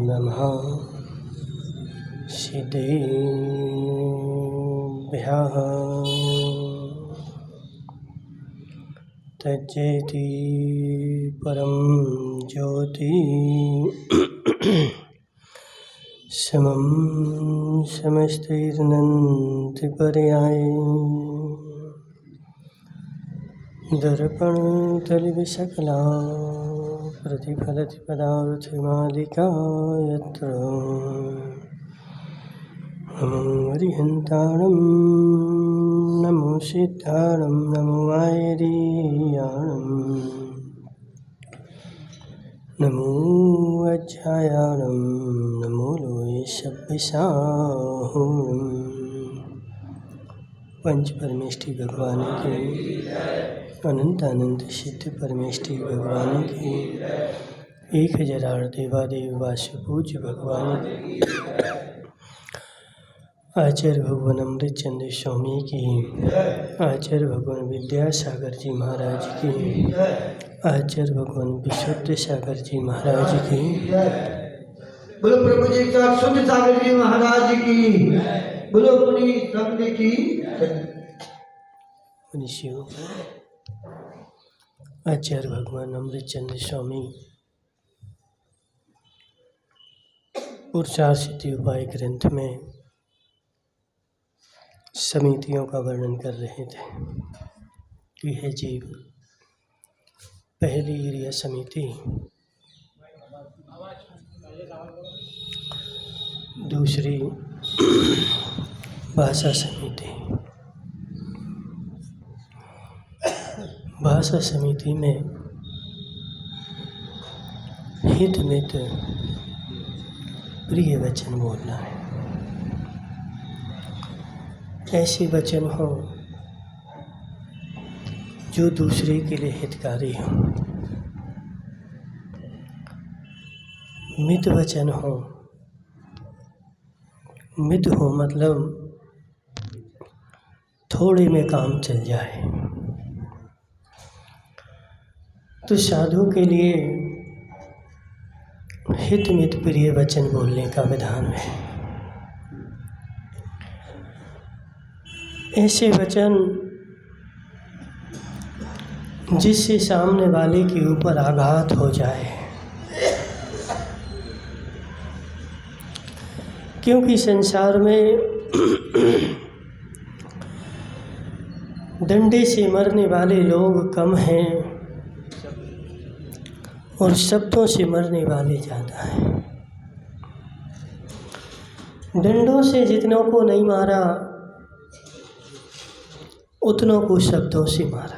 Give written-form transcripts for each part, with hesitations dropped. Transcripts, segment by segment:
नमः सिद्धेभ्यः तज्जेति परं ज्योति समं समस्तैर्नन्ति पर्याये दर्पणतलिविशकला प्रतिफलति पदार्थमालिका यत्र नमो अरिहन्ताणं नमो सिद्धाणं नमो आयर्याणं नमो अज्जायाणं नमो लोये सभ्यसाहुणं। पंच परमेष्टि भगवान की, अनंत अनंत सिद्ध परमेष्टि भगवान की, 1008 देवादेव वासु पूज्य भगवान की, आचार्य भगवान अमृतचंद्र स्वामी की, आचार्य भगवान विद्यासागर जी महाराज की, आचार्य भगवान विशुद्ध सागर जी महाराज की, बोलो प्रभु जी का शुद्ध सागर जी महाराज की, बोलो पुनी संघ की। मनुष्यों आचार्य भगवान अमृतचंद्र स्वामी पुरुषार्थ सिद्धि उपाय ग्रंथ में समितियों का वर्णन कर रहे थे कि है जीव, पहली क्रिया समिति, दूसरी भाषा समिति। भाषा समिति में हित मित प्रिय वचन बोलना है, ऐसे वचन हो जो दूसरे के लिए हितकारी हो। मित वचन हो, मित हो मतलब थोड़े में काम चल जाए। तो साधु के लिए हित मित प्रिय वचन बोलने का विधान है। ऐसे वचन जिससे सामने वाले के ऊपर आघात हो जाए, क्योंकि संसार में डंडे से मरने वाले लोग कम हैं और शब्दों से मरने वाले ज़्यादा हैं। डंडों से जितनों को नहीं मारा उतनों को शब्दों से मारा।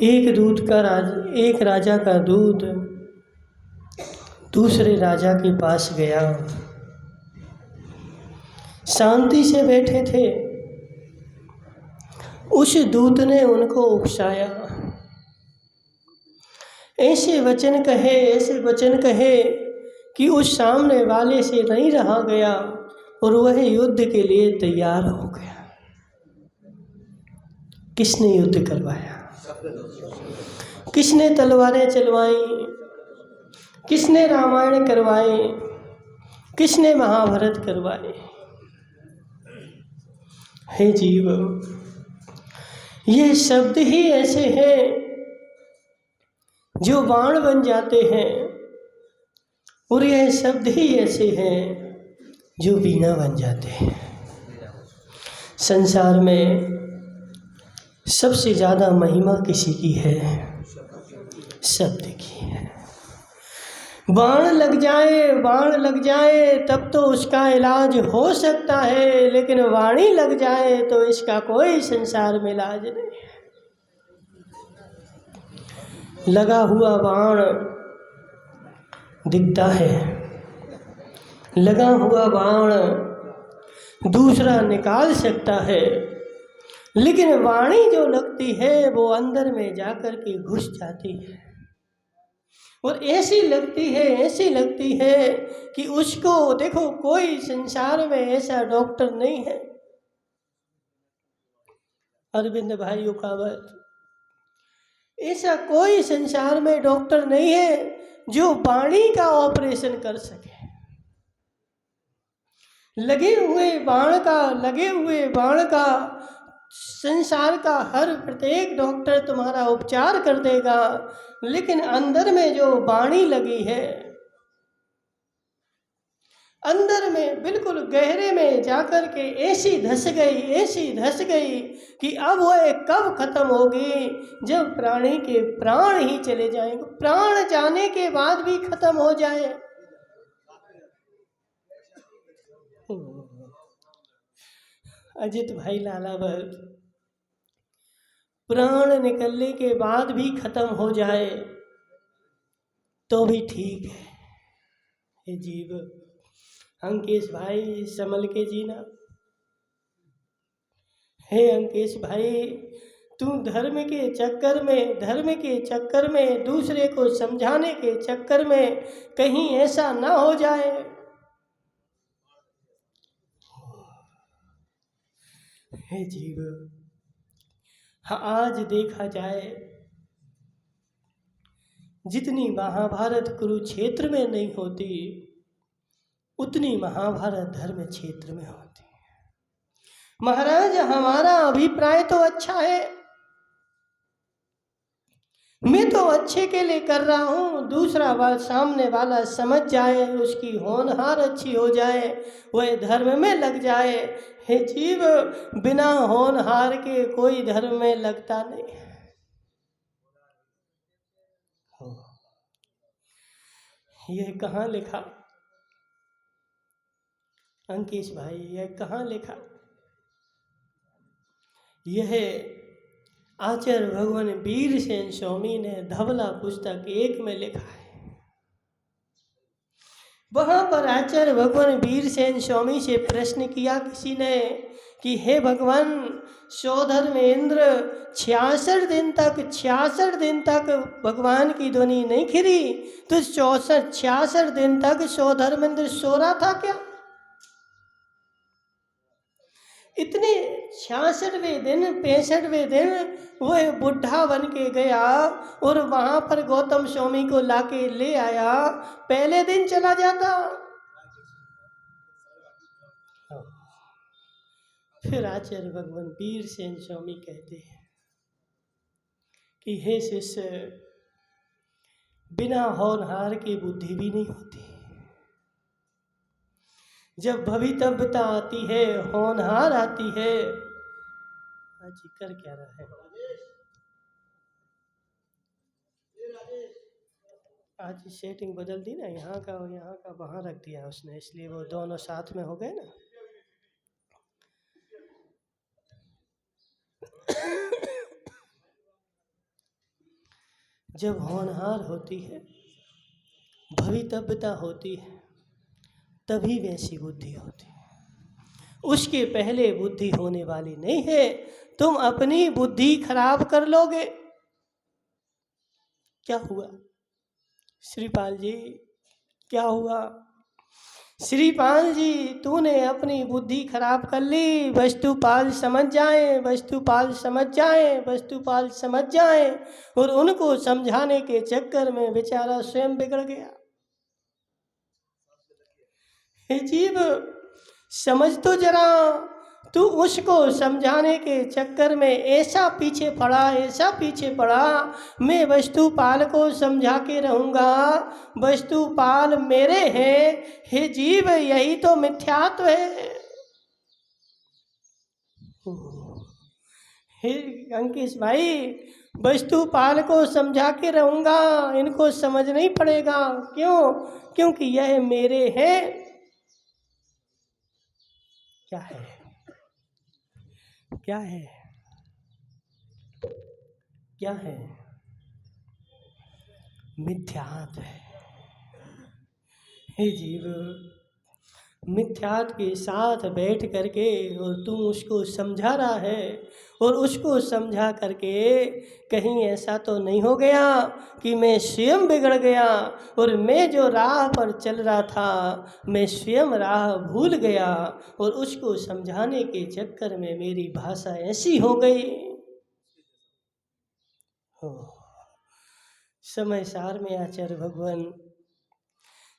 एक राजा का दूत दूसरे राजा के पास गया, शांति से बैठे थे। उस दूत ने उनको उकसाया, ऐसे वचन कहे कि उस सामने वाले से नहीं रहा गया और वह युद्ध के लिए तैयार हो गया। किसने युद्ध करवाया? किसने तलवारें चलवाई? किसने रामायण करवाए? किसने महाभारत करवाए? हे जीव, ये शब्द ही ऐसे हैं जो बाण बन जाते हैं और यह शब्द ही ऐसे हैं जो वीणा बन जाते हैं। संसार में सबसे ज़्यादा महिमा किसी की है? शब्द की है। बाण लग जाए तब तो उसका इलाज हो सकता है, लेकिन वाणी लग जाए तो इसका कोई संसार में इलाज नहीं है। लगा हुआ बाण दिखता है, लगा हुआ बाण दूसरा निकाल सकता है, लेकिन वाणी जो लगती है वो अंदर में जाकर के घुस जाती है और ऐसी लगती है कि उसको देखो, कोई संसार में ऐसा डॉक्टर नहीं है अरविंद भाइयों का वत, ऐसा कोई संसार में डॉक्टर नहीं है जो वाणी का ऑपरेशन कर सके। लगे हुए बाण का संसार का हर प्रत्येक डॉक्टर तुम्हारा उपचार कर देगा, लेकिन अंदर में जो वाणी लगी है, अंदर में बिल्कुल गहरे में जाकर के ऐसी धस गई कि अब वह कब खत्म होगी, जब प्राणी के प्राण ही चले जाएंगे। प्राण जाने के बाद भी खत्म हो जाए, अजित भाई लालावर, प्राण निकलने के बाद भी खत्म हो जाए तो भी ठीक है। ये जीव अंकेश भाई संभल के जीना। हे अंकेश भाई, तू धर्म के चक्कर में दूसरे को समझाने के चक्कर में कहीं ऐसा ना हो जाए। हे जीव, हाँ, आज देखा जाए जितनी महाभारत कुरुक्षेत्र में नहीं होती, उतनी महाभारत धर्म क्षेत्र में होती है। महाराज, हमारा अभिप्राय तो अच्छा है, मैं तो अच्छे के लिए कर रहा हूँ, दूसरा बात सामने वाला समझ जाए, उसकी होनहार अच्छी हो जाए, वह धर्म में लग जाए। हे जीव, बिना होनहार के कोई धर्म में लगता नहीं है। यह कहाँ लिखा अंकेश भाई, यह कहाँ लिखा? यह आचार्य भगवान वीरसेन स्वामी ने धवला पुस्तक 1 में लिखा है। वहां पर आचार्य भगवान वीरसेन स्वामी से प्रश्न किया किसी ने कि हे भगवान, सौधर्मेंद्र 66 दिन तक भगवान की ध्वनि नहीं खिरी, तो 66 दिन तक सौधर्मेंद्र सो रहा था क्या? इतने 66वें दिन 65वें दिन वह बुढ़ा बन के गया और वहां पर गौतम स्वामी को लाके ले आया। पहले दिन चला जाता। फिर आचार्य भगवान वीरसेन स्वामी कहते हैं कि हे शिष्य, बिना होनहार की बुद्धि भी नहीं होती। जब भवितव्यता आती है, होनहार आती है। आज कर क्या रहा है? आज सेटिंग बदल दी ना, यहाँ का वहाँ रख दिया उसने, इसलिए वो दोनों साथ में हो गए ना। जब होनहार होती है, भवितव्यता होती है, तभी वैसी बुद्धि होती है। उसके पहले बुद्धि होने वाली नहीं है। तुम अपनी बुद्धि खराब कर लोगे। क्या हुआ श्रीपाल जी, क्या हुआ? श्रीपाल जी, तूने अपनी बुद्धि खराब कर ली। वस्तुपाल समझ जाए और उनको समझाने के चक्कर में बेचारा स्वयं बिगड़ गया। हे जीव, समझ तो जरा, तू उसको समझाने के चक्कर में ऐसा पीछे पड़ा। मैं वस्तुपाल को समझा के रहूँगा, वस्तुपाल मेरे हैं। हे जीव, यही तो मिथ्यात्व है। हे अंकेश भाई, वस्तुपाल को समझा के रहूँगा, इनको समझ नहीं पड़ेगा। क्यों? क्योंकि यह मेरे हैं। क्या है? मिथ्यात्व है। हे जीव, मिथ्यात्व के साथ बैठ करके और तू उसको समझा रहा है, और उसको समझा करके कहीं ऐसा तो नहीं हो गया कि मैं स्वयं बिगड़ गया और मैं जो राह पर चल रहा था मैं स्वयं राह भूल गया और उसको समझाने के चक्कर में मेरी भाषा ऐसी हो गई। समय सार में आचार्य भगवान,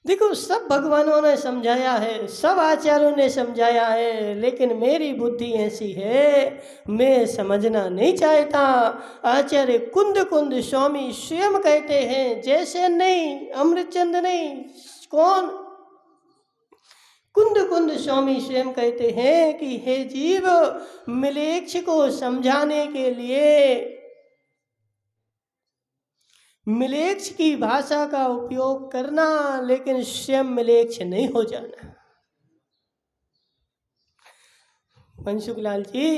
देखो सब भगवानों ने समझाया है, सब आचार्यों ने समझाया है, लेकिन मेरी बुद्धि ऐसी है मैं समझना नहीं चाहता। आचार्य कुंद कुंद स्वामी स्वयं कहते हैं, जैसे नहीं अमृतचंद नहीं, कौन, कुंद कुंद स्वामी स्वयं कहते हैं कि हे जीव, मिलेच्छ को समझाने के लिए मिलेच्छ की भाषा का उपयोग करना, लेकिन स्वयं मिलेच्छ नहीं हो जाना। मनसुख लाल जी,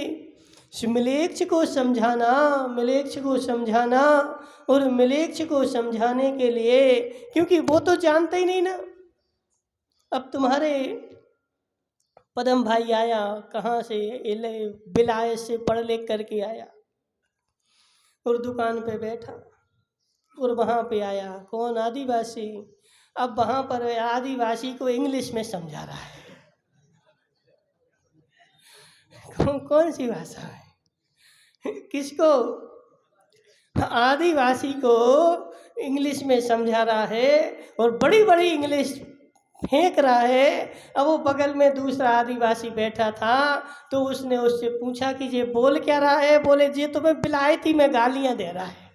मिलेच्छ को समझाना, मिलेच्छ को समझाना और मिलेच्छ को समझाने के लिए, क्योंकि वो तो जानते ही नहीं ना। अब तुम्हारे पदम भाई आया कहाँ से, बिलायत से पढ़ लिख करके आया और दुकान पे बैठा और वहाँ पे आया कौन, आदिवासी। अब वहाँ पर आदिवासी को इंग्लिश में समझा रहा है। कौन सी भाषा है, किसको, आदिवासी को इंग्लिश में समझा रहा है और बड़ी बड़ी इंग्लिश फेंक रहा है। अब वो बगल में दूसरा आदिवासी बैठा था तो उसने उससे पूछा कि ये बोल क्या रहा है, बोले ये तुम्हें बिलायती में गालियां दे रहा है।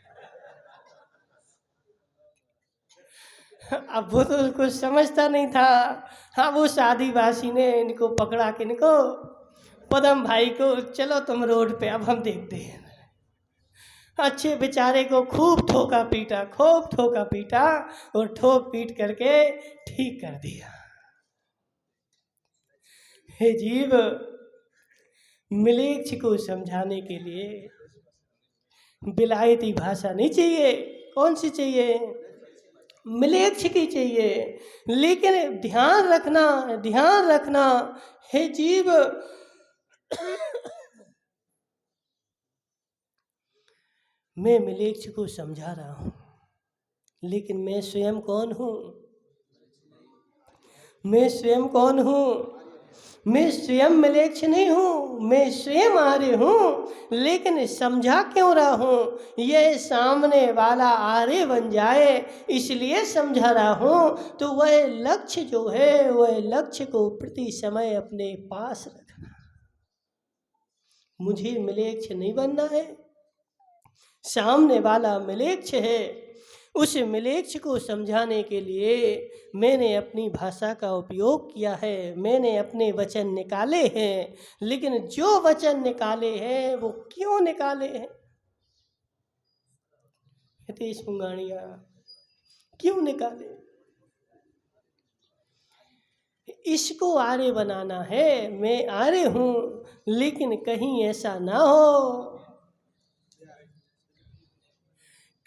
अब वो तो कुछ समझता नहीं था। हाँ, वो आदिवासी ने इनको पकड़ा के इनको पदम भाई को, चलो तुम रोड पे, अब हम देखते हैं। अच्छे बेचारे को खूब ठोका पीटा, खूब ठोका पीटा और ठोक पीट करके ठीक कर दिया। हे जीव, मिलेच्छ को समझाने के लिए बिलायती भाषा नहीं चाहिए। कौन सी चाहिए, मिलेच्छ की चाहिए। लेकिन ध्यान रखना, ध्यान रखना, हे जीव, मैं मिलेच्छ को समझा रहा हूँ, लेकिन मैं स्वयं कौन हूँ, मैं स्वयं कौन हूँ, मैं स्वयं मिलेच्छ नहीं हूँ, मैं स्वयं आर्य हूँ। लेकिन समझा क्यों रहा हूँ, यह सामने वाला आर्य बन जाए इसलिए समझा रहा हूँ। तो वह लक्ष्य जो है, वह लक्ष्य को प्रति समय अपने पास रखना। मुझे मिलेच्छ नहीं बनना है, सामने वाला मिलेच्छ है, उस मिलेच्छ को समझाने के लिए मैंने अपनी भाषा का उपयोग किया है, मैंने अपने वचन निकाले हैं। लेकिन जो वचन निकाले हैं वो क्यों निकाले हैं, हितेश मुंगाणिया, क्यों निकाले? इसको आर्य बनाना है। मैं आर्य हूँ, लेकिन कहीं ऐसा ना हो,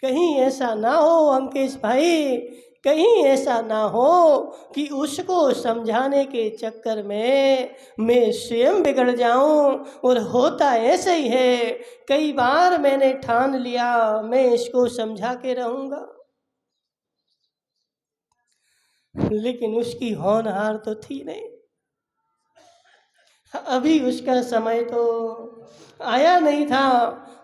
कहीं ऐसा ना हो अंकेश भाई, कहीं ऐसा ना हो कि उसको समझाने के चक्कर में मैं स्वयं बिगड़ जाऊं। और होता ऐसे ही है, कई बार मैंने ठान लिया मैं इसको समझा के रहूंगा, लेकिन उसकी होनहार तो थी नहीं। अभी उसका समय तो आया नहीं था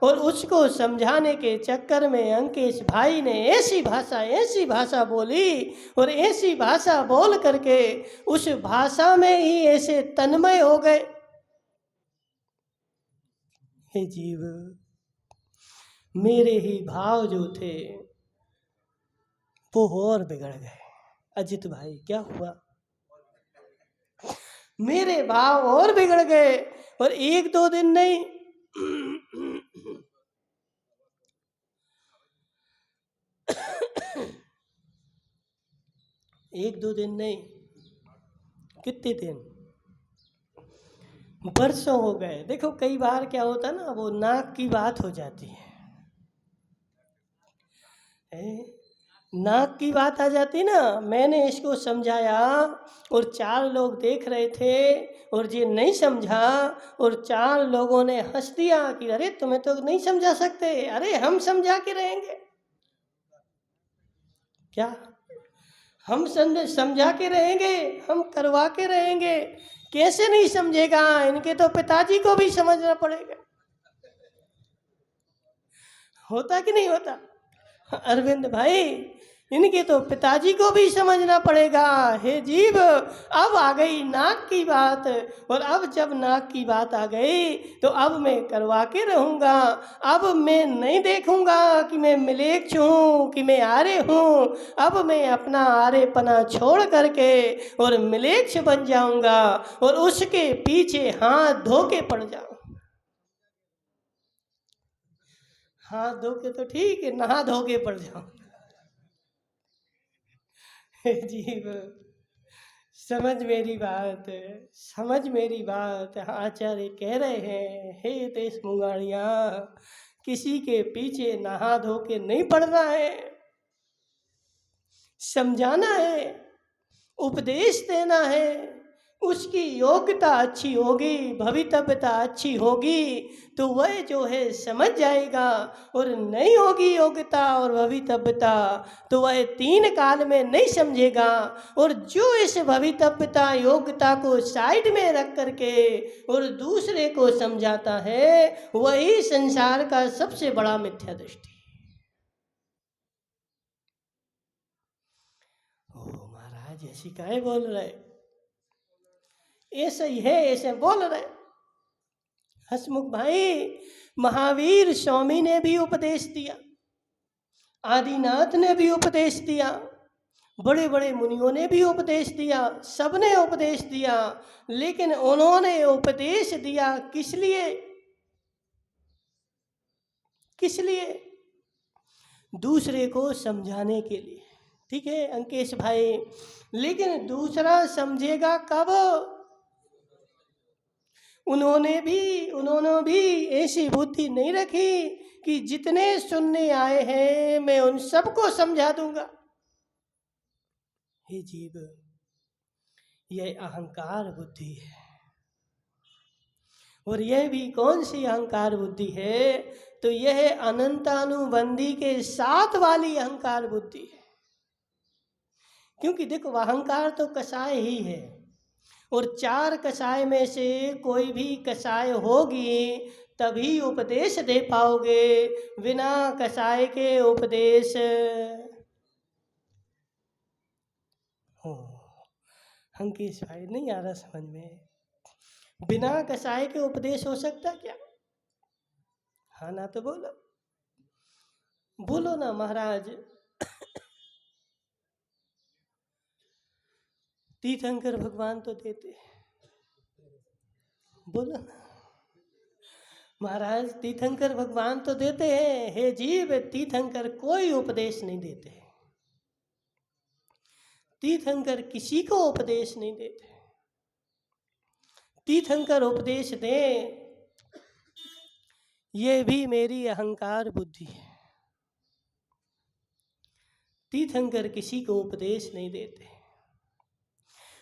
और उसको समझाने के चक्कर में अंकेश भाई ने ऐसी भाषा बोली और ऐसी भाषा बोल करके उस भाषा में ही ऐसे तन्मय हो गए। हे जीव, मेरे ही भाव जो थे वो और बिगड़ गए। अजित भाई क्या हुआ, मेरे भाव और बिगड़ गए। और एक दो दिन नहीं, एक दो दिन नहीं, कितने दिन, वर्षों हो गए। देखो कई बार क्या होता है ना, वो नाक की बात हो जाती है, नाक की बात आ जाती ना, मैंने इसको समझाया और 4 लोग देख रहे थे और ये नहीं समझा और 4 लोगों ने हंस दिया कि अरे तुम्हें तो नहीं समझा सकते, अरे हम समझा के रहेंगे क्या, हम समझा के रहेंगे, हम करवा के रहेंगे। कैसे नहीं समझेगा, इनके तो पिताजी को भी समझना पड़ेगा। होता कि नहीं होता अरविंद भाई, इनके तो पिताजी को भी समझना पड़ेगा। हे जीव, अब आ गई नाक की बात, और अब जब नाक की बात आ गई तो अब मैं करवा के रहूँगा। अब मैं नहीं देखूँगा कि मैं मिलेच्छ हूँ कि मैं आर्य हूँ, अब मैं अपना आर्यपना छोड़ करके और मिलेच्छ बन जाऊँगा और उसके पीछे हाथ धो के पड़ जाऊँ। हाथ धो के तो ठीक है, नहा धो के पड़ जाऊँ। जीव, समझ मेरी बात, समझ मेरी बात। आचार्य कह रहे हैं, हे देश मुंगाड़िया, किसी के पीछे नहा धो के नहीं पड़ना है, समझाना है, उपदेश देना है। उसकी योग्यता अच्छी होगी, भवितव्यता अच्छी होगी तो वह जो है समझ जाएगा, और नहीं होगी योग्यता और भवितव्यता तो वह 3 काल में नहीं समझेगा। और जो इस भवितव्यता योग्यता को साइड में रख करके और दूसरे को समझाता है, वही संसार का सबसे बड़ा मिथ्या दृष्टि। ओ महाराज, ऐसी काहे बोल रहे, ऐसा ही है, ऐसे बोल रहे। हसमुख भाई, महावीर स्वामी ने भी उपदेश दिया, आदिनाथ ने भी उपदेश दिया, बड़े बड़े मुनियों ने भी उपदेश दिया, सबने उपदेश दिया, लेकिन उन्होंने उपदेश दिया किस लिए? किस लिए? दूसरे को समझाने के लिए। ठीक है अंकेश भाई, लेकिन दूसरा समझेगा कब? उन्होंने भी ऐसी बुद्धि नहीं रखी कि जितने सुनने आए हैं मैं उन सबको समझा दूंगा। हे जीव, यह अहंकार बुद्धि है, और यह भी कौन सी अहंकार बुद्धि है? तो यह अनंतानुबंधी के साथ वाली अहंकार बुद्धि है। क्योंकि देखो, अहंकार तो कसाय ही है, और 4 कसाय में से कोई भी कसाय होगी तभी उपदेश दे पाओगे, बिना कसाय के उपदेश हो। अंकेश भाई, नहीं आ रहा समझ में, बिना कसाय के उपदेश हो सकता क्या? हाँ ना, तो बोलो, बोलो ना महाराज। तीर्थंकर भगवान तो देते, बोलो ना महाराज, तीर्थंकर भगवान तो देते हैं। हे जीव, तीर्थंकर कोई उपदेश नहीं देते, तीर्थंकर किसी को उपदेश नहीं देते। तीर्थंकर उपदेश दें, ये भी मेरी अहंकार बुद्धि है। तीर्थंकर किसी को उपदेश नहीं देते,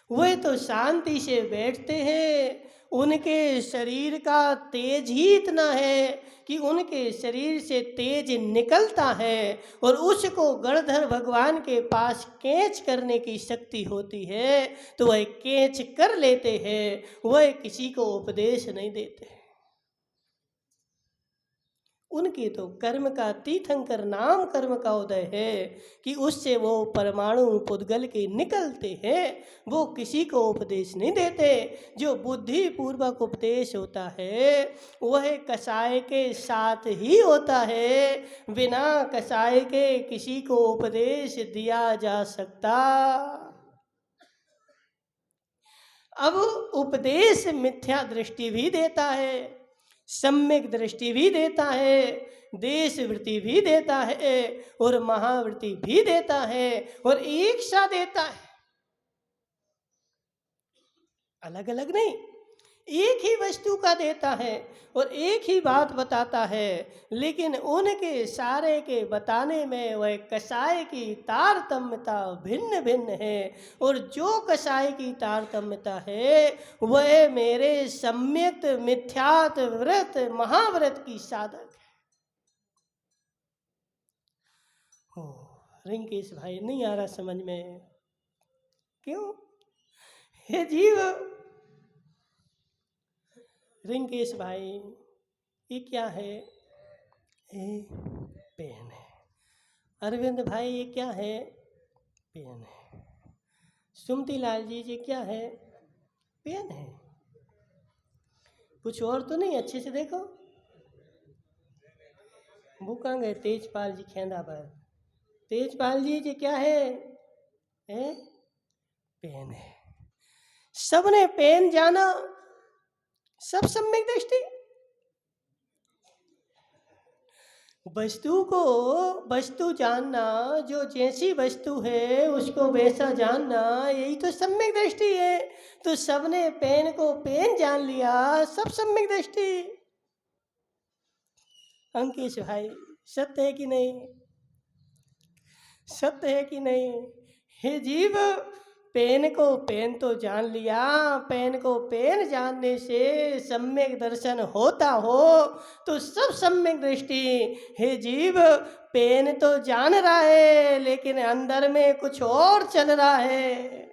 वे तो शांति से बैठते हैं। उनके शरीर का तेज ही इतना है कि उनके शरीर से तेज निकलता है, और उसको गणधर भगवान के पास कैच करने की शक्ति होती है, तो वह कैच कर लेते हैं, वह किसी को उपदेश नहीं देते। उनके तो कर्म का, तीर्थंकर नाम कर्म का उदय है कि उससे वो परमाणु पुद्गल के निकलते हैं, वो किसी को उपदेश नहीं देते। जो बुद्धि पूर्वक उपदेश होता है वह कसाय के साथ ही होता है, बिना कसाय के किसी को उपदेश दिया जा सकता। अब उपदेश मिथ्या दृष्टि भी देता है, सम्यक दृष्टि भी देता है, देश वृत्ति भी देता है, और महावृत्ति भी देता है, और एक सा देता है, अलग अलग नहीं, एक ही वस्तु का देता है और एक ही बात बताता है, लेकिन उनके सारे के बताने में वह कसाय की तारतम्यता भिन्न भिन्न है। और जो कसाय की तारतम्यता है वह मेरे सम्यक मिथ्यात व्रत महाव्रत की साधक है। रिंकेश भाई नहीं आ रहा समझ में? क्यों? हे जीव, रिंकेश भाई ये क्या है? ये पेन है। अरविंद भाई ये क्या है? पेन है। सुमती लाल जी ये क्या है? पेन है। कुछ और तो नहीं? अच्छे से देखो। वो कहाँ गए? तेजपाल जी खेंदा पर। तेजपाल जी ये क्या है? पेन है। सबने पेन जाना, सब सम्यक दृष्टि। वस्तु को वस्तु जानना, जो जैसी वस्तु है उसको वैसा जानना, यही तो सम्यक दृष्टि है। तो सबने पेन को पेन जान लिया, सब सम्यक दृष्टि। अंकेश भाई सत्य है कि नहीं? सत्य है कि नहीं? हे जीव, पेन को पेन तो जान लिया, पेन को पेन जानने से सम्यक दर्शन होता हो तो सब सम्यक दृष्टि। हे जीव, पेन तो जान रहा है लेकिन अंदर में कुछ और चल रहा है।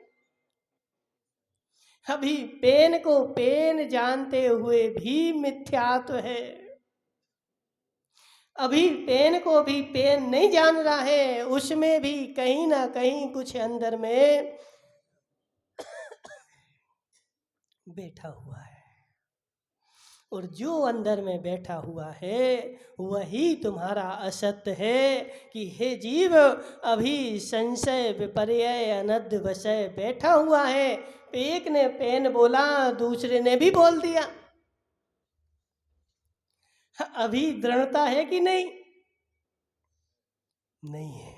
अभी पेन को पेन जानते हुए भी मिथ्यात्व है। अभी पेन को भी पेन नहीं जान रहा है, उसमें भी कहीं ना कहीं कुछ अंदर में बैठा हुआ है। और जो अंदर में बैठा हुआ है वही तुम्हारा असत्य है। कि हे जीव, अभी संशय विपर्य अनद्ध वशय बैठा हुआ है। एक ने पेन बोला, दूसरे ने भी बोल दिया। अभी दृढ़ता है कि नहीं? नहीं है।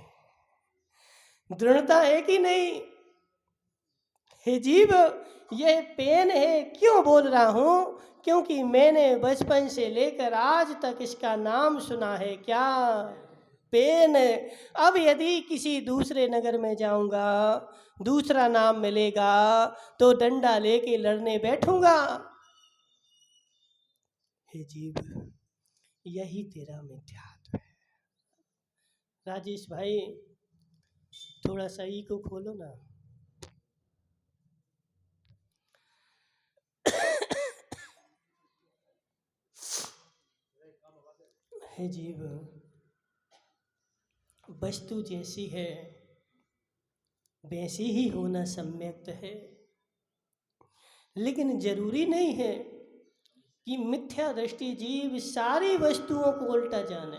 दृढ़ता है कि नहीं? हे जीव, यह पेन है। क्यों बोल रहा हूँ? क्योंकि मैंने बचपन से लेकर आज तक इसका नाम सुना है। क्या? पेन। अब यदि किसी दूसरे नगर में जाऊंगा, दूसरा नाम मिलेगा तो डंडा लेके लड़ने बैठूंगा। हे जीव, यही तेरा मिथ्यात्व है। राजेश भाई थोड़ा सा ई को खोलो ना। हे जीव, वस्तु जैसी है वैसी ही होना सम्यक्त है, लेकिन जरूरी नहीं है कि मिथ्या दृष्टि जीव सारी वस्तुओं को उल्टा जाने।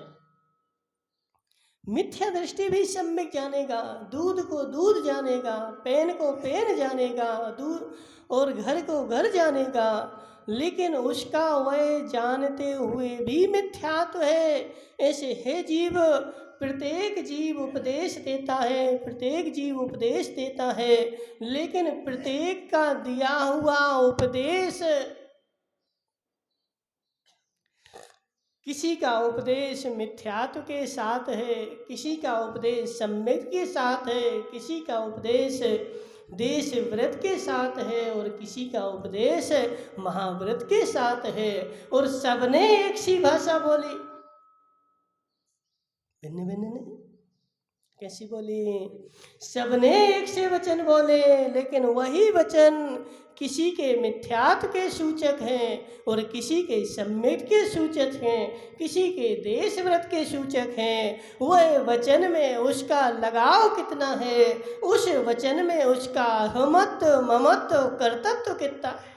मिथ्या दृष्टि भी सम्यक जानेगा, दूध को दूध जानेगा, पेन को पेन जानेगा, दूध और घर को घर जानेगा, लेकिन उसका वह जानते हुए भी मिथ्यात्व है। ऐसे हे जीव, प्रत्येक जीव उपदेश देता है, प्रत्येक जीव उपदेश देता है, लेकिन प्रत्येक का दिया हुआ उपदेश, किसी का उपदेश मिथ्यात्व के साथ है, किसी का उपदेश सम्यक के साथ है, किसी का उपदेश देश व्रत के साथ है और किसी का उपदेश महाव्रत के साथ है। और सबने एक सी भाषा बोली, भिन्न भिन्न नहीं। कैसी बोली? सबने एक से वचन बोले, लेकिन वही वचन किसी के मिथ्यात्व के सूचक हैं और किसी के सम्यक के सूचक हैं, किसी के देश व्रत के सूचक हैं। वह वचन में उसका लगाव कितना है, उस वचन में उसका अहमत्व ममत्व कर्तव्य कितना है।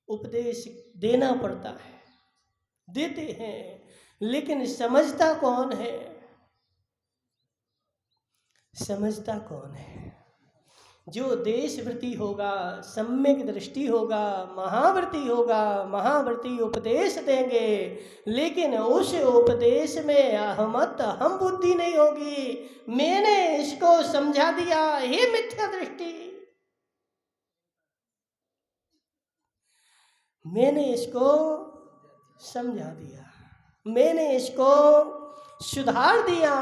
उपदेश देना पड़ता है, देते हैं, लेकिन समझता कौन है? समझता कौन है? जो देशव्रती होगा, सम्यक दृष्टि होगा, महाव्रती होगा, महाव्रती उपदेश देंगे, लेकिन उस उपदेश में अहमत हम बुद्धि नहीं होगी। मैंने इसको समझा दिया, हे मिथ्या दृष्टि। मैंने इसको समझा दिया, मैंने इसको सुधार दिया।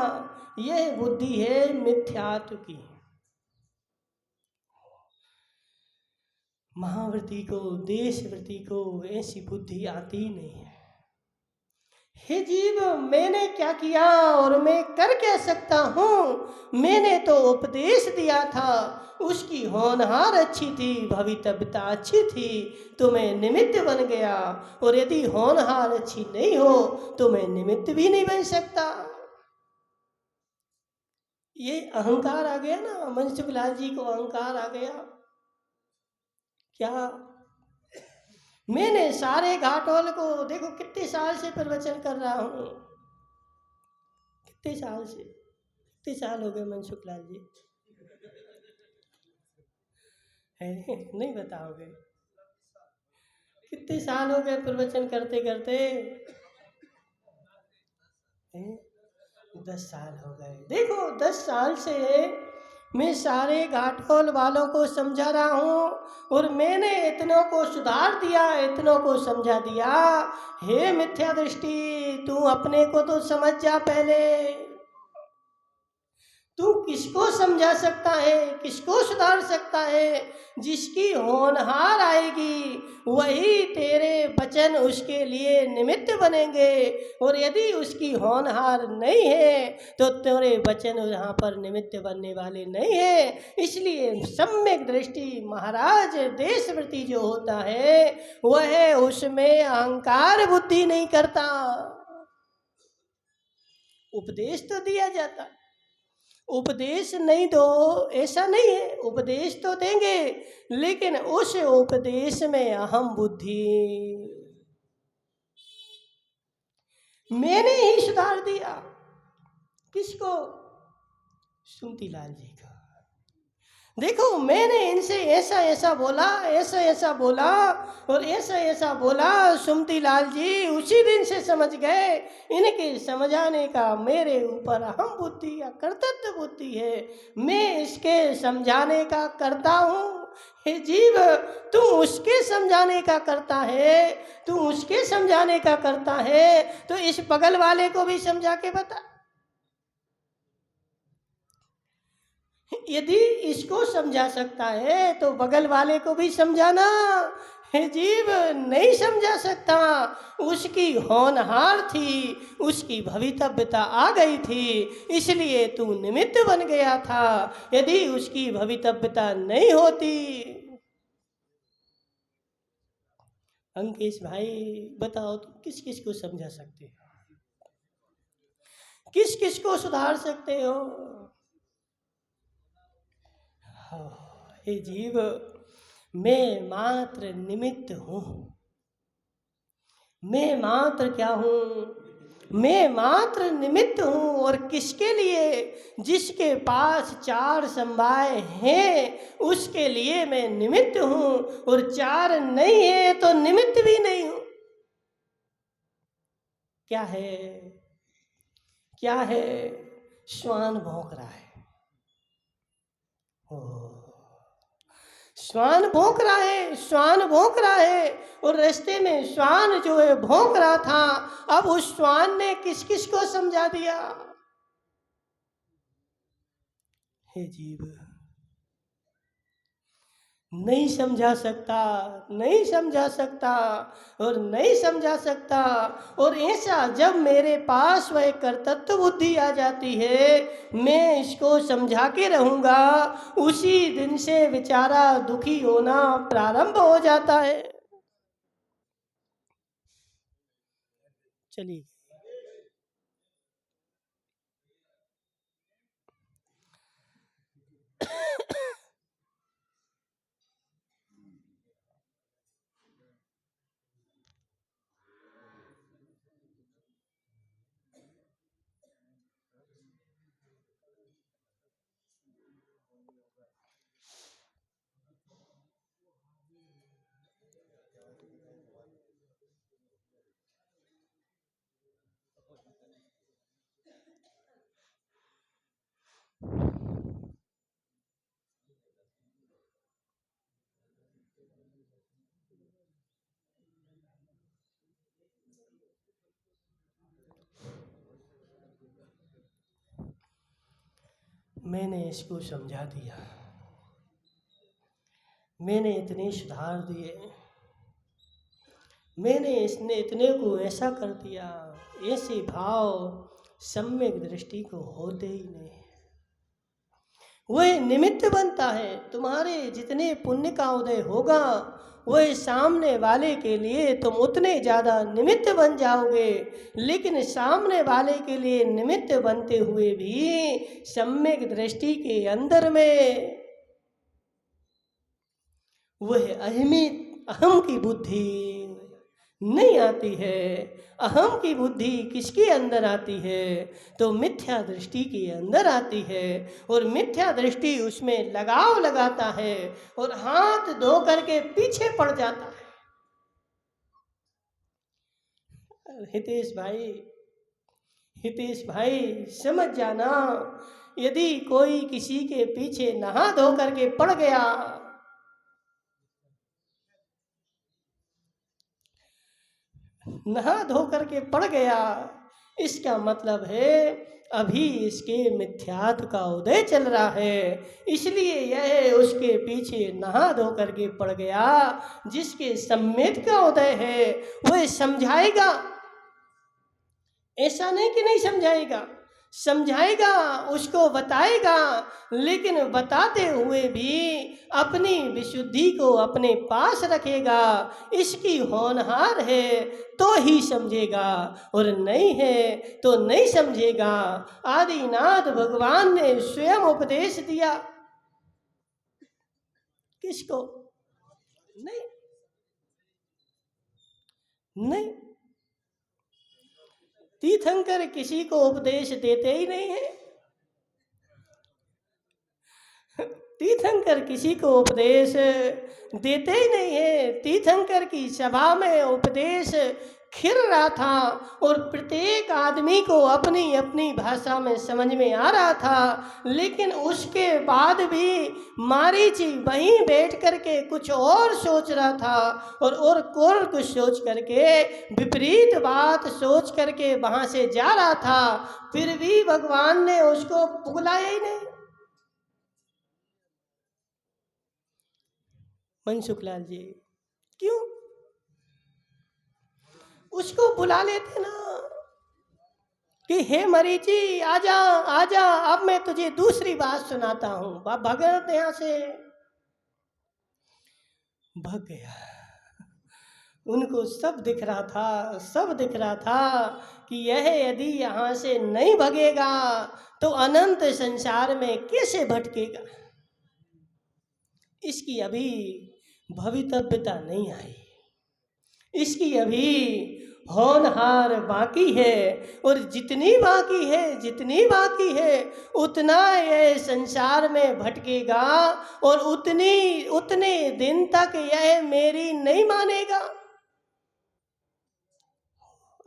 यह बुद्धि है मिथ्यात्व की। महाव्रती को, देशव्रती को ऐसी बुद्धि आती नहीं है। हे जीव, मैंने क्या किया और मैं कर क्या सकता हूँ? मैंने तो उपदेश दिया था, उसकी होनहार अच्छी थी, भवितव्यता अच्छी थी, तो मैं निमित्त बन गया। और यदि होनहार अच्छी नहीं हो तो मैं निमित्त भी नहीं बन सकता। ये अहंकार आ गया ना, मनसुख लाल जी को अहंकार आ गया। क्या मैंने सारे घाटोल को, देखो कितने साल से प्रवचन कर रहा हूँ, कितने साल से, कितने साल हो गए मनसुख लाल जी? है नहीं बताओगे? कितने साल हो गए प्रवचन करते करते? हैं? 10 साल हो गए। देखो 10 साल से मैं सारे घाटोल वालों को समझा रहा हूँ, और मैंने इतनों को सुधार दिया, इतनों को समझा दिया। हे मिथ्या दृष्टि, तू अपने को तो समझ जा पहले। तू किसको समझा सकता है, किसको सुधार सकता है? जिसकी होनहार आएगी वही तेरे वचन उसके लिए निमित्त बनेंगे, और यदि उसकी होनहार नहीं है तो तेरे वचन यहाँ पर निमित्त बनने वाले नहीं है। इसलिए सम्यक दृष्टि महाराज देशव्रती जो होता है वह उसमें अहंकार बुद्धि नहीं करता। उपदेश तो दिया जाता, उपदेश नहीं दो ऐसा नहीं है, उपदेश तो देंगे, लेकिन उस उपदेश में अहम बुद्धि। मैंने ही सुधार दिया। किसको? सुमती लाल जी का। देखो मैंने इनसे ऐसा ऐसा बोला, ऐसा ऐसा बोला, और ऐसा ऐसा बोला। सुमती लाल जी उसी दिन से समझ गए इनके समझाने का मेरे ऊपर अहम बुद्धि या कर्तव्य बुद्धि है, मैं इसके समझाने का करता हूँ। हे जीव, तू उसके समझाने का करता है, तू उसके समझाने का करता है, तो इस बगल वाले को भी समझा के बता। यदि इसको समझा सकता है तो बगल वाले को भी समझाना। हे जीव, नहीं समझा सकता, उसकी होनहार थी, उसकी भवितव्यता आ गई थी, इसलिए तू निमित्त बन गया था। यदि उसकी भवितव्यता नहीं होती। अंकेश भाई बताओ, तुम किस किस को समझा सकते हो, किस किस को सुधार सकते हो? हे जीव, मैं मात्र निमित्त हूँ। मैं मात्र क्या हूँ? मैं मात्र निमित्त हूँ। और किसके लिए? जिसके पास 4 समवाय हैं उसके लिए मैं निमित्त हूँ, और 4 नहीं है तो निमित्त भी नहीं हूँ। क्या है? क्या है? श्वान भौंक रहा है। श्वान भौंक रहा है, श्वान भौंक रहा है, और रास्ते में श्वान जो है भौंक रहा था। अब उस श्वान ने किस किस को समझा दिया? हे जीव, नहीं समझा सकता, नहीं समझा सकता, और नहीं समझा सकता। और ऐसा जब मेरे पास वह कर्तव्य बुद्धि आ जाती है, मैं इसको समझा के रहूँगा, उसी दिन से बेचारा दुखी होना प्रारंभ हो जाता है। चलिए, मैंने इसको समझा दिया, मैंने इतने सुधार दिए, मैंने इसने इतने को ऐसा कर दिया, ऐसे भाव सम्यक दृष्टि को होते ही नहीं। वह निमित्त बनता है। तुम्हारे जितने पुण्य का उदय होगा वह सामने वाले के लिए तुम उतने ज़्यादा निमित्त बन जाओगे, लेकिन सामने वाले के लिए निमित्त बनते हुए भी सम्यक दृष्टि के अंदर में वह अहम की बुद्धि नहीं आती है। अहम की बुद्धि किसके अंदर आती है? तो मिथ्या दृष्टि के अंदर आती है, और मिथ्या दृष्टि उसमें लगाव लगाता है और हाथ धो करके पीछे पड़ जाता है। हितेश भाई समझ जाना, यदि कोई किसी के पीछे नहा धो करके पड़ गया, नहा धो करके पड़ गया, इसका मतलब है अभी इसके मिथ्यात्व का उदय चल रहा है, इसलिए यह उसके पीछे नहा धो करके पड़ गया। जिसके सम्यक का उदय है वह समझाएगा, ऐसा नहीं कि नहीं समझाएगा, समझाएगा, उसको बताएगा, लेकिन बताते हुए भी अपनी विशुद्धि को अपने पास रखेगा। इसकी होनहार है तो ही समझेगा, और नहीं है तो नहीं समझेगा। आदिनाथ भगवान ने स्वयं उपदेश दिया, किसको? नहीं, तीर्थंकर किसी को उपदेश देते ही नहीं है। तीर्थंकर किसी को उपदेश देते ही नहीं है। तीर्थंकर की सभा में उपदेश खिर रहा था, और प्रत्येक आदमी को अपनी अपनी भाषा में समझ में आ रहा था, लेकिन उसके बाद भी मारीची वहीं बैठ करके कुछ और सोच रहा था, और कुछ सोच करके विपरीत बात सोच करके वहाँ से जा रहा था। फिर भी भगवान ने उसको बुलाया ही नहीं। मनसुख लाल जी, क्यों? उसको बुला लेते ना कि हे मरीची आजा आजा, अब मैं तुझे दूसरी बात सुनाता हूं। भगत यहां से भाग गया। उनको सब दिख रहा था, सब दिख रहा था कि यह यदि यहाँ से नहीं भगेगा तो अनंत संसार में कैसे भटकेगा। इसकी अभी भवितव्यता नहीं आई, इसकी अभी होनहार बाकी है, और जितनी बाकी है उतना यह संसार में भटकेगा, और उतने दिन तक यह मेरी नहीं मानेगा।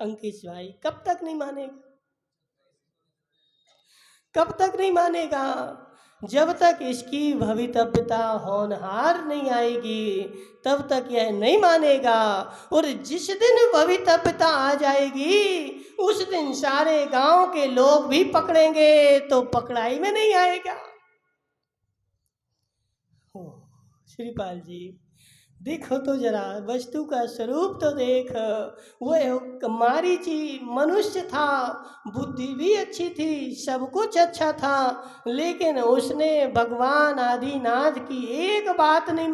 अंकित भाई, कब तक नहीं मानेगा? कब तक नहीं मानेगा? जब तक इसकी भवितव्यता होनहार नहीं आएगी तब तक यह नहीं मानेगा, और जिस दिन भवितव्यता आ जाएगी उस दिन सारे गांव के लोग भी पकड़ेंगे तो पकड़ाई में नहीं आएगा। श्रीपाल जी, देखो तो जरा वस्तु का स्वरूप तो देख। वह मारीची मनुष्य था, बुद्धि भी अच्छी थी, सब कुछ अच्छा था, लेकिन उसने भगवान आदिनाथ की एक बात नहीं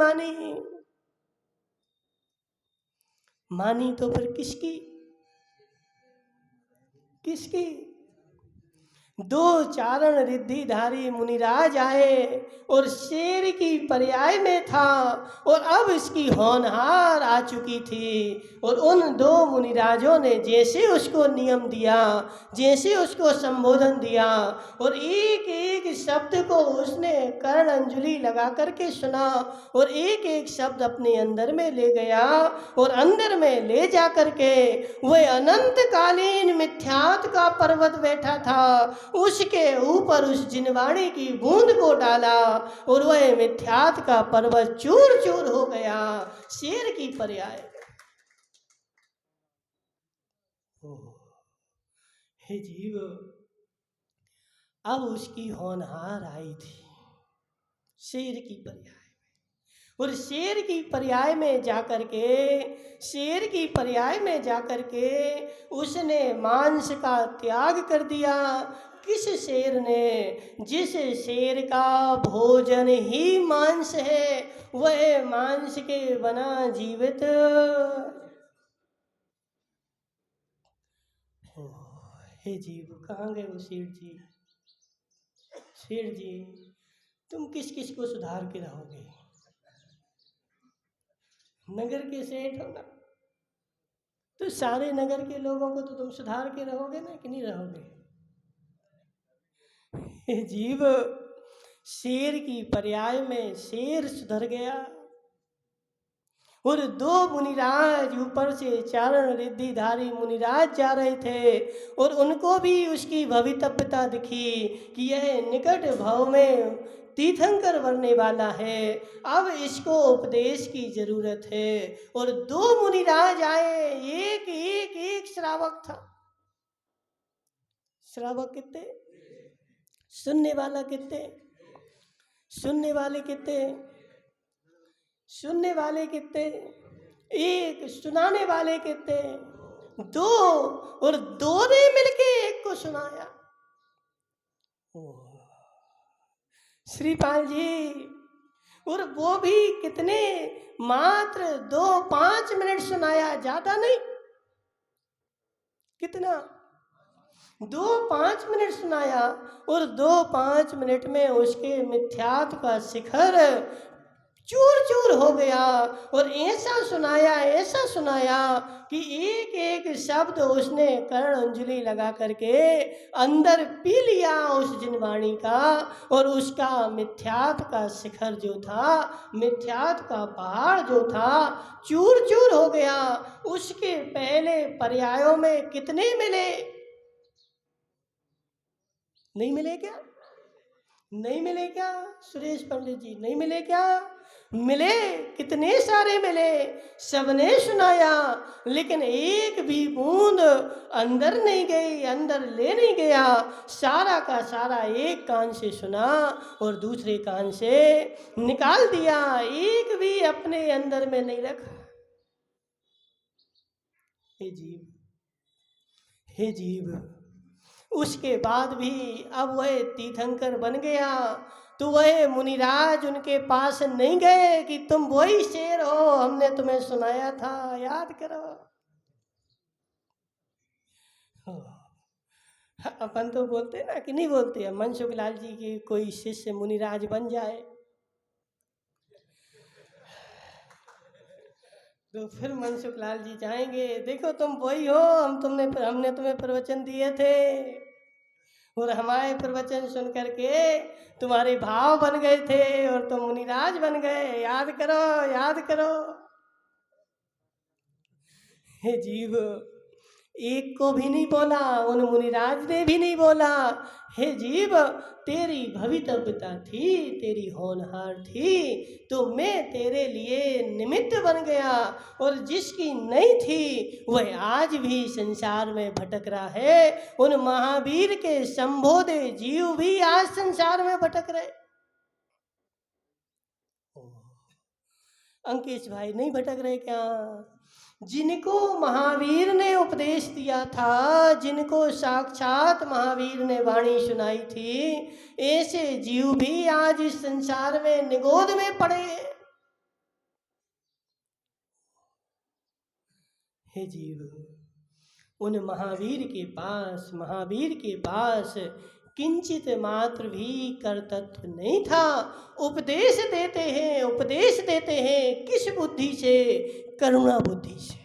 मानी तो फिर किसकी? दो चारण रिद्धिधारी मुनिराज आए और शेर की पर्याय में था, और अब इसकी होनहार आ चुकी थी, और उन दो मुनिराजों ने जैसे उसको नियम दिया, जैसे उसको संबोधन दिया, और एक एक शब्द को उसने कर्ण अंजलि लगा करके सुना, और एक एक शब्द अपने अंदर में ले गया, और अंदर में ले जा करके वह अनंतकालीन मिथ्यात्व का पर्वत बैठा था, उसके ऊपर उस जिनवाणी की बूंद को डाला, और वह मिथ्यात्व का पर्वत चूर चूर हो गया। शेर की पर्याय। हे जीव, अब उसकी होनहार आई थी शेर की पर्याय में, और शेर की पर्याय में जाकर के उसने मांस का त्याग कर दिया। किस शेर ने? जिस शेर का भोजन ही मांस है, वह मांस के बना जीवित। हे जीव, कहाँ गए वो शेर जी? शेर जी, तुम किस किस को सुधार के रहोगे? नगर के सेठ हो ना, तो सारे नगर के लोगों को तो तुम सुधार के रहोगे ना, कि नहीं रहोगे? हे जीव, शेर की पर्याय में शेर सुधर गया, और दो मुनिराज ऊपर से चारण रिद्धिधारी मुनिराज जा रहे थे, और उनको भी उसकी भवितव्यता दिखी कि यह निकट भव में तीर्थंकर बनने वाला है, अब इसको उपदेश की जरूरत है। और दो मुनिराज आए, एक एक एक श्रावक था। श्रावक कितने? सुनने वाला कितने? सुनने वाले कितने? सुनने वाले कितने? एक। सुनाने वाले कितने? दो। और दो ने मिलके एक को सुनाया। श्रीपाल जी, और वो भी कितने? मात्र 2-5 मिनट सुनाया, ज्यादा नहीं। कितना? 2-5 मिनट सुनाया, और 2-5 मिनट में उसके मिथ्यात्व का शिखर चूर चूर हो गया। और ऐसा सुनाया कि एक एक शब्द उसने कर्ण अंजलि लगा करके अंदर पी लिया उस जिनवाणी का, और उसका मिथ्यात्व का शिखर जो था, मिथ्यात्व का पहाड़ जो था, चूर चूर हो गया। उसके पहले पर्यायों में कितने मिले? नहीं मिले क्या? नहीं मिले क्या सुरेश पंडित जी? नहीं मिले क्या? मिले, कितने सारे मिले। सबने सुनाया, लेकिन एक भी बूंद अंदर नहीं गई, अंदर ले नहीं गया। सारा का सारा एक कान से सुना और दूसरे कान से निकाल दिया, एक भी अपने अंदर में नहीं रखा। हे जीव, हे जीव, उसके बाद भी अब वह तीर्थंकर बन गया, तो वह मुनिराज उनके पास नहीं गए कि तुम वही शेर हो, हमने तुम्हें सुनाया था, याद करो। अपन तो बोलते ना, कि नहीं बोलते? मनसुख लाल जी की कोई शिष्य मुनिराज बन जाए तो फिर मनसुख लाल जी चाहेंगे, देखो तुम वही हो, हमने तुम्हें प्रवचन दिए थे, और हमारे प्रवचन सुन करके तुम्हारे भाव बन गए थे और तुम मुनिराज बन गए, याद करो, याद करो। हे जीव, एक को भी नहीं बोला, उन मुनिराज ने भी नहीं बोला। हे जीव, तेरी भवितव्यता थी, तेरी होनहार थी, तो मैं तेरे लिए निमित्त बन गया, और जिसकी नहीं थी वह आज भी संसार में भटक रहा है। उन महावीर के संबोधे जीव भी आज संसार में भटक रहे। अंकेश भाई, नहीं भटक रहे क्या? जिनको महावीर ने उपदेश दिया था, जिनको साक्षात महावीर ने वाणी सुनाई थी, ऐसे जीव भी आज इस संसार में निगोद में पड़े। हे जीव, उन महावीर के पास किंचित मात्र भी कर्तृत्व नहीं था। उपदेश देते हैं किस बुद्धि से? करुणा बुद्धि से।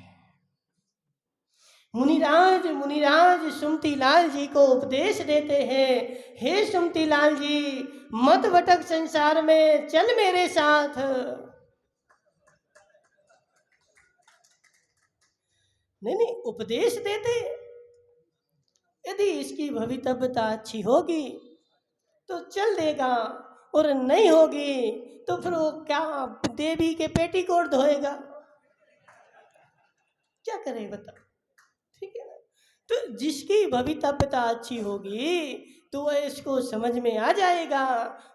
मुनिराज सुमति लाल जी को उपदेश देते हैं, हे सुमति लाल जी, मत भटक संसार में, चल मेरे साथ। नहीं, उपदेश देते। यदि इसकी भवितव्यता अच्छी होगी तो चल देगा, और नहीं होगी तो फिर वो क्या देवी के पेटीकोट धोएगा? क्या करे बता? ठीक है ना? तो जिसकी भवितव्यता अच्छी होगी तो वह इसको समझ में आ जाएगा,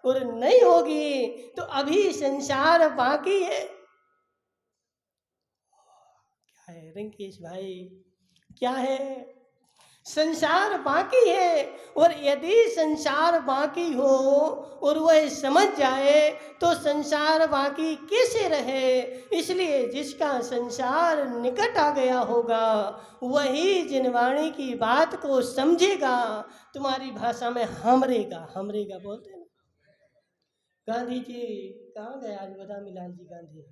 और नहीं होगी तो अभी संसार बाकी है। क्या है रिंकेश भाई, क्या है? संसार बाकी है, और यदि संसार बाकी हो और वह समझ जाए तो संसार बाकी कैसे रहे। इसलिए जिसका संसार निकट आ गया होगा वही जिनवाणी की बात को समझेगा। तुम्हारी भाषा में हमरेगा, हमरेगा बोलते हैं ना। गांधी जी कहाँ गए आज? बदामी लाल जी गांधी,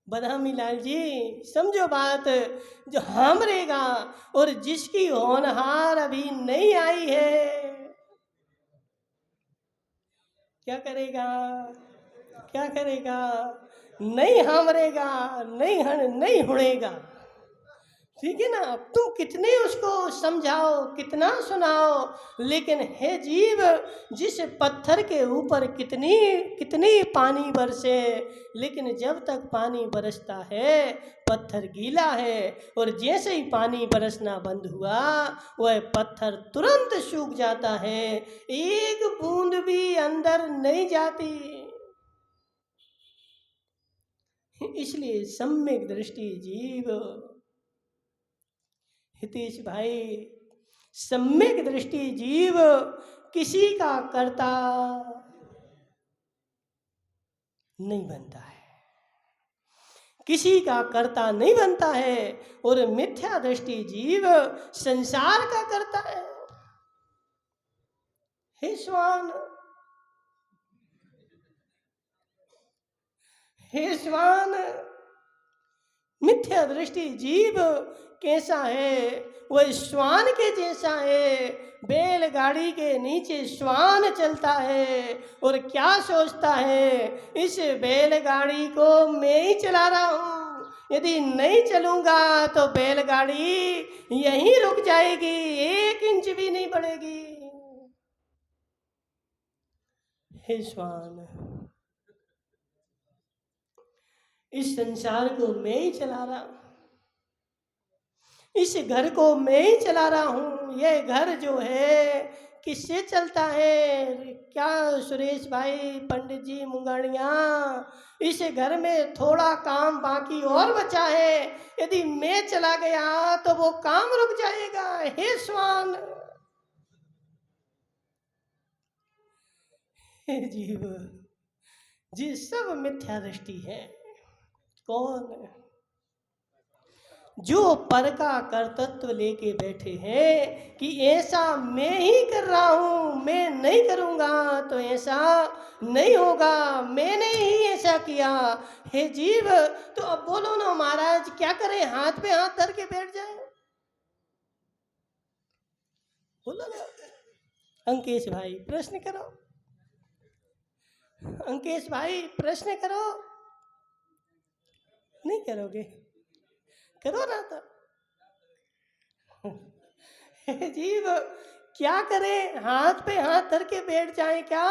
बदामी लाल जी समझो बात, जो हमरेगा और जिसकी होनहार अभी नहीं आई है क्या करेगा? क्या करेगा? नहीं हमरेगा, नहीं हुड़ेगा। ठीक है ना। अब तुम कितने उसको समझाओ, कितना सुनाओ, लेकिन हे जीव, जिस पत्थर के ऊपर कितनी कितनी पानी बरसे, लेकिन जब तक पानी बरसता है पत्थर गीला है, और जैसे ही पानी बरसना बंद हुआ वह पत्थर तुरंत सूख जाता है, एक बूंद भी अंदर नहीं जाती। इसलिए सम्यक दृष्टि जीव, हितेश भाई, सम्यक दृष्टि जीव किसी का कर्ता नहीं बनता है, किसी का कर्ता नहीं बनता है, और मिथ्या दृष्टि जीव संसार का कर्ता है। हे स्वान, हे स्वान, मिथ्या दृष्टि जीव कैसा है? वह श्वान के जैसा है। बैलगाड़ी के नीचे श्वान चलता है और क्या सोचता है, इस बैलगाड़ी को मैं ही चला रहा हूँ, यदि नहीं चलूँगा तो बैलगाड़ी यहीं रुक जाएगी, 1 इंच भी नहीं बढ़ेगी। हे श्वान, इस संसार को मैं ही चला रहा हूँ, इस घर को मैं ही चला रहा हूँ। यह घर जो है किससे चलता है? क्या सुरेश भाई, पंडित जी, मुंगानिया, इस घर में थोड़ा काम बाकी और बचा है, यदि मैं चला गया तो वो काम रुक जाएगा। हे स्वान, हे जीव, जी सब मिथ्या दृष्टि है। कौन? जो पर का कर्तृत्व लेके बैठे हैं कि ऐसा मैं ही कर रहा हूँ, मैं नहीं करूँगा तो ऐसा नहीं होगा, मैंने ही ऐसा किया। हे जीव, तो अब बोलो ना महाराज, क्या करें? हाथ पे हाथ धर के बैठ जाए? बोलो ना। अंकेश भाई प्रश्न करो, अंकेश भाई प्रश्न करो। नहीं करोगे? करो ना तो। जीव क्या करें? हाथ पे हाथ धर के बैठ जाए क्या?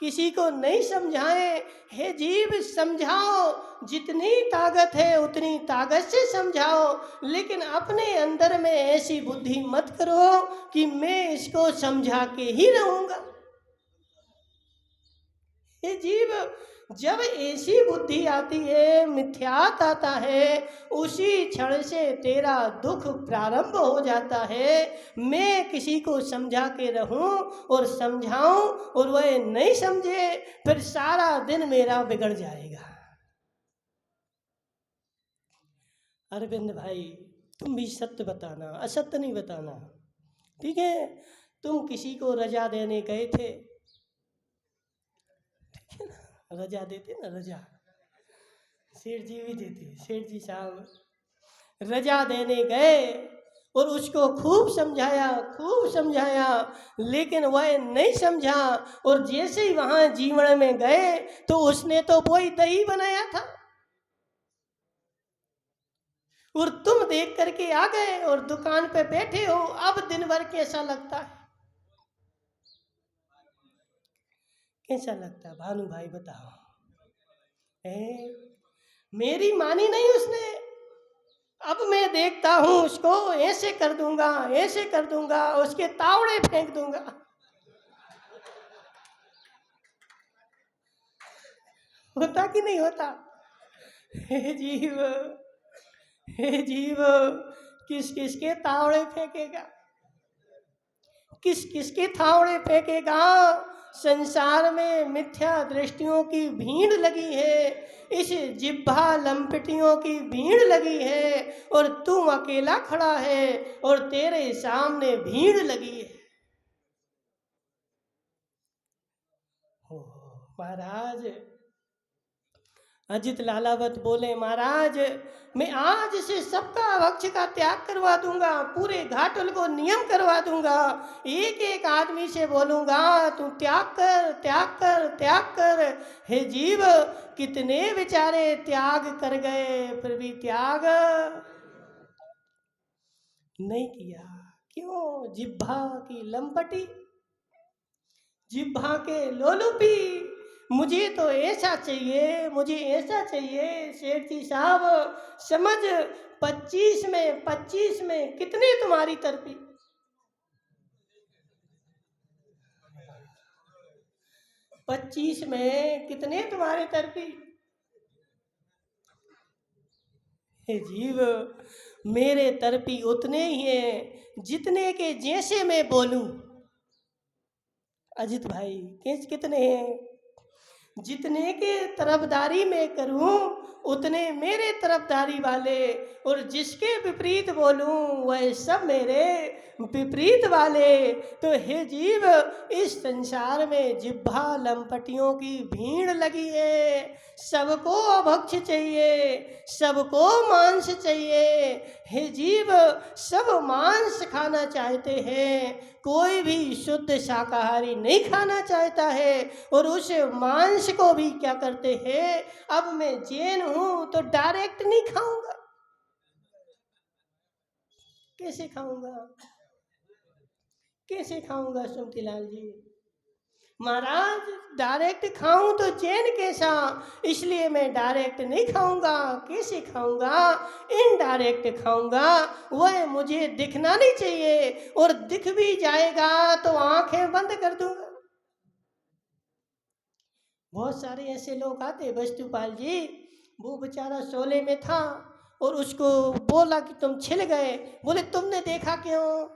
किसी को नहीं समझाएं? हे जीव समझाओ, जितनी ताकत है उतनी ताकत से समझाओ, लेकिन अपने अंदर में ऐसी बुद्धि मत करो कि मैं इसको समझा के ही रहूंगा। हे जीव, जब ऐसी बुद्धि आती है, मिथ्यात आता है, उसी क्षण से तेरा दुख प्रारंभ हो जाता है। मैं किसी को समझा के रहूं और समझाऊं और वह नहीं समझे, फिर सारा दिन मेरा बिगड़ जाएगा। अरविंद भाई, तुम भी सत्य बताना, असत्य नहीं बताना, ठीक है? तुम किसी को रजा देने गए थे, ठीक है ना? रजा देते ना, रजा सेठ जी भी देते। सेठ जी साहब रजा देने गए और उसको खूब समझाया, खूब समझाया, लेकिन वह नहीं समझा, और जैसे ही वहाँ जीवन में गए तो उसने तो वही दही बनाया था, और तुम देख करके आ गए और दुकान पे बैठे हो। अब दिन भर कैसा लगता है? कैसा लगता है भानु भाई बताओ? मेरी मानी नहीं उसने, अब मैं देखता हूँ उसको, ऐसे कर दूंगा, ऐसे कर दूंगा, उसके तावड़े फेंक दूंगा। होता कि नहीं होता? हे जीव, हे जीव, किस किस के तावड़े फेंकेगा, किस किस के थावड़े फेंकेगा? संसार में मिथ्या दृष्टियों की भीड़ लगी है, इस जिह्वा लंपटियों की भीड़ लगी है, और तू अकेला खड़ा है और तेरे सामने भीड़ लगी है। महाराज अजित लालावत बोले, महाराज मैं आज से सबका भक्ष का त्याग करवा दूंगा, पूरे घाटुल को नियम करवा दूंगा, एक एक आदमी से बोलूंगा तू त्याग कर, त्याग कर, त्याग कर। हे जीव, कितने बेचारे त्याग कर गए फिर भी त्याग नहीं किया। क्यों? जिह्वा की लंपटी, जिह्वा के लोलुपी। मुझे तो ऐसा चाहिए, मुझे ऐसा चाहिए। सेठ जी साहब समझ, 25 में कितने तुम्हारी तरफी? 25 में कितने तुम्हारे तरफी? हे जीव, मेरे तरफी उतने ही हैं जितने के जैसे मैं बोलूं। अजित भाई कितने हैं? जितने के तरफदारी मैं करूं उतने मेरे तरफदारी वाले, और जिसके विपरीत बोलूं वह सब मेरे विपरीत वाले। तो हे जीव, इस संसार में जिह्वा लंपटियों की भीड़ लगी है, सबको अभक्ष चाहिए, सबको मांस चाहिए। हे जीव, सब मांस खाना चाहते हैं, कोई भी शुद्ध शाकाहारी नहीं खाना चाहता है। और उस मांस को भी क्या करते हैं, अब मैं जैन हूं तो डायरेक्ट नहीं खाऊंगा। कैसे खाऊंगा, कैसे खाऊंगा सुमतीलाल जी? महाराज डायरेक्ट खाऊं तो जैन कैसा, इसलिए मैं डायरेक्ट नहीं खाऊंगा। कैसे खाऊंगा? इनडायरेक्ट खाऊंगा। वह मुझे दिखना नहीं चाहिए, और दिख भी जाएगा तो आंखें बंद कर दूंगा। बहुत सारे ऐसे लोग आते, वस्तुपाल जी, वो बेचारा शोले में था और उसको बोला कि तुम छिल गए। बोले तुमने देखा क्यों?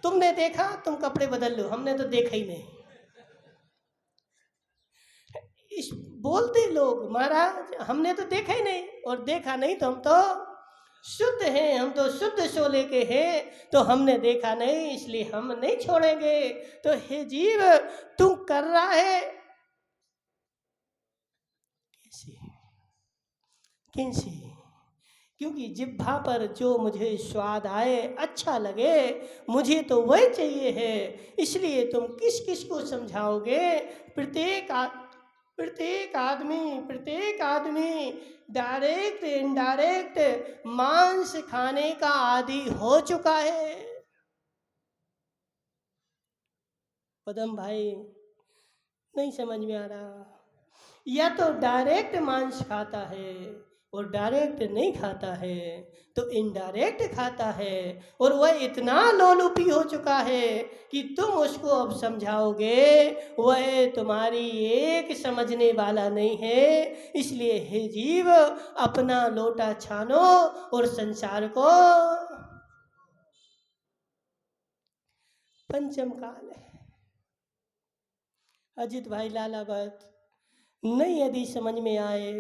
तुमने देखा? तुम कपड़े बदल लो, हमने तो देखा ही नहीं। इस बोलते लोग, महाराज हमने तो देखा ही नहीं, और देखा नहीं तो हम तो शुद्ध हैं, हम तो शुद्ध शोले के हैं, तो हमने देखा नहीं इसलिए हम नहीं छोड़ेंगे। तो हे जीव, तू कर रहा है कैसे, कैसे? क्योंकि जिह्वा पर जो मुझे स्वाद आए, अच्छा लगे, मुझे तो वही चाहिए है। इसलिए तुम किस किस को समझाओगे? प्रत्येक आदमी डायरेक्ट इनडायरेक्ट मांस खाने का आदी हो चुका है। पदम भाई नहीं समझ में आ रहा, या तो डायरेक्ट मांस खाता है और डायरेक्ट नहीं खाता है, तो इनडायरेक्ट खाता है, और वह इतना लोलुपी हो चुका है कि तुम उसको अब समझाओगे वह तुम्हारी एक समझने वाला नहीं है। इसलिए हे जीव, अपना लोटा छानो और संसार को पंचम काल है। अजित भाई लालावत, नहीं यदि समझ में आए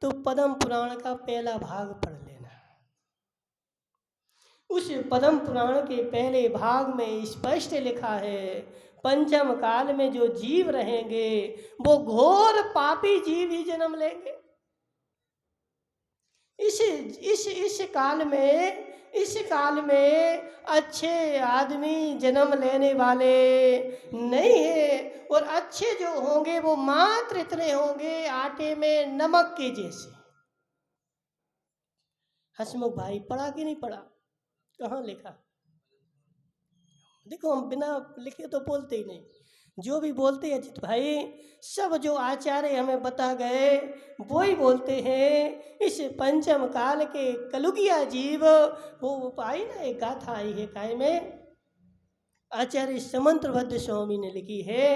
तो पद्म पुराण का पहला भाग पढ़ लेना। उस पद्म पुराण के पहले भाग में स्पष्ट लिखा है, पंचम काल में जो जीव रहेंगे वो घोर पापी जीव ही जन्म लेंगे। इस काल में अच्छे आदमी जन्म लेने वाले नहीं है, और अच्छे जो होंगे वो मात्र इतने होंगे आटे में नमक के जैसे। हसमुख भाई पढ़ा कि नहीं पढ़ा? कहाँ लिखा? देखो हम बिना लिखे तो बोलते ही नहीं। जो भी बोलते हैं अजित भाई, सब जो आचार्य हमें बता गए वो ही बोलते हैं। इस पंचम काल के कलुगिया जीव, वो आई ना एक गाथा आई है काय में, आचार्य समंत्रभद्र स्वामी ने लिखी है,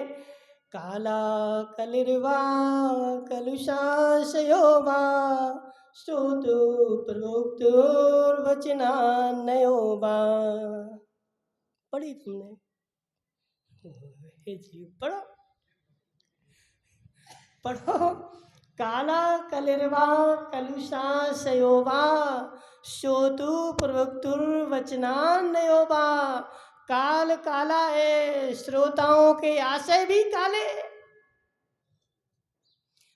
काला कलिर्वा कलुषाशयो वा स्तोतु प्रवोक्तुर्वचनान्नयो वा। पढ़ी तुमने? हे जी पढ़ो पढ़ो। काला कलिर्वा कलुषाशयो वा स्तोतु प्रवोक्तुर्वचनान्नयो वा। काल काला है, श्रोताओं के आशय भी काले।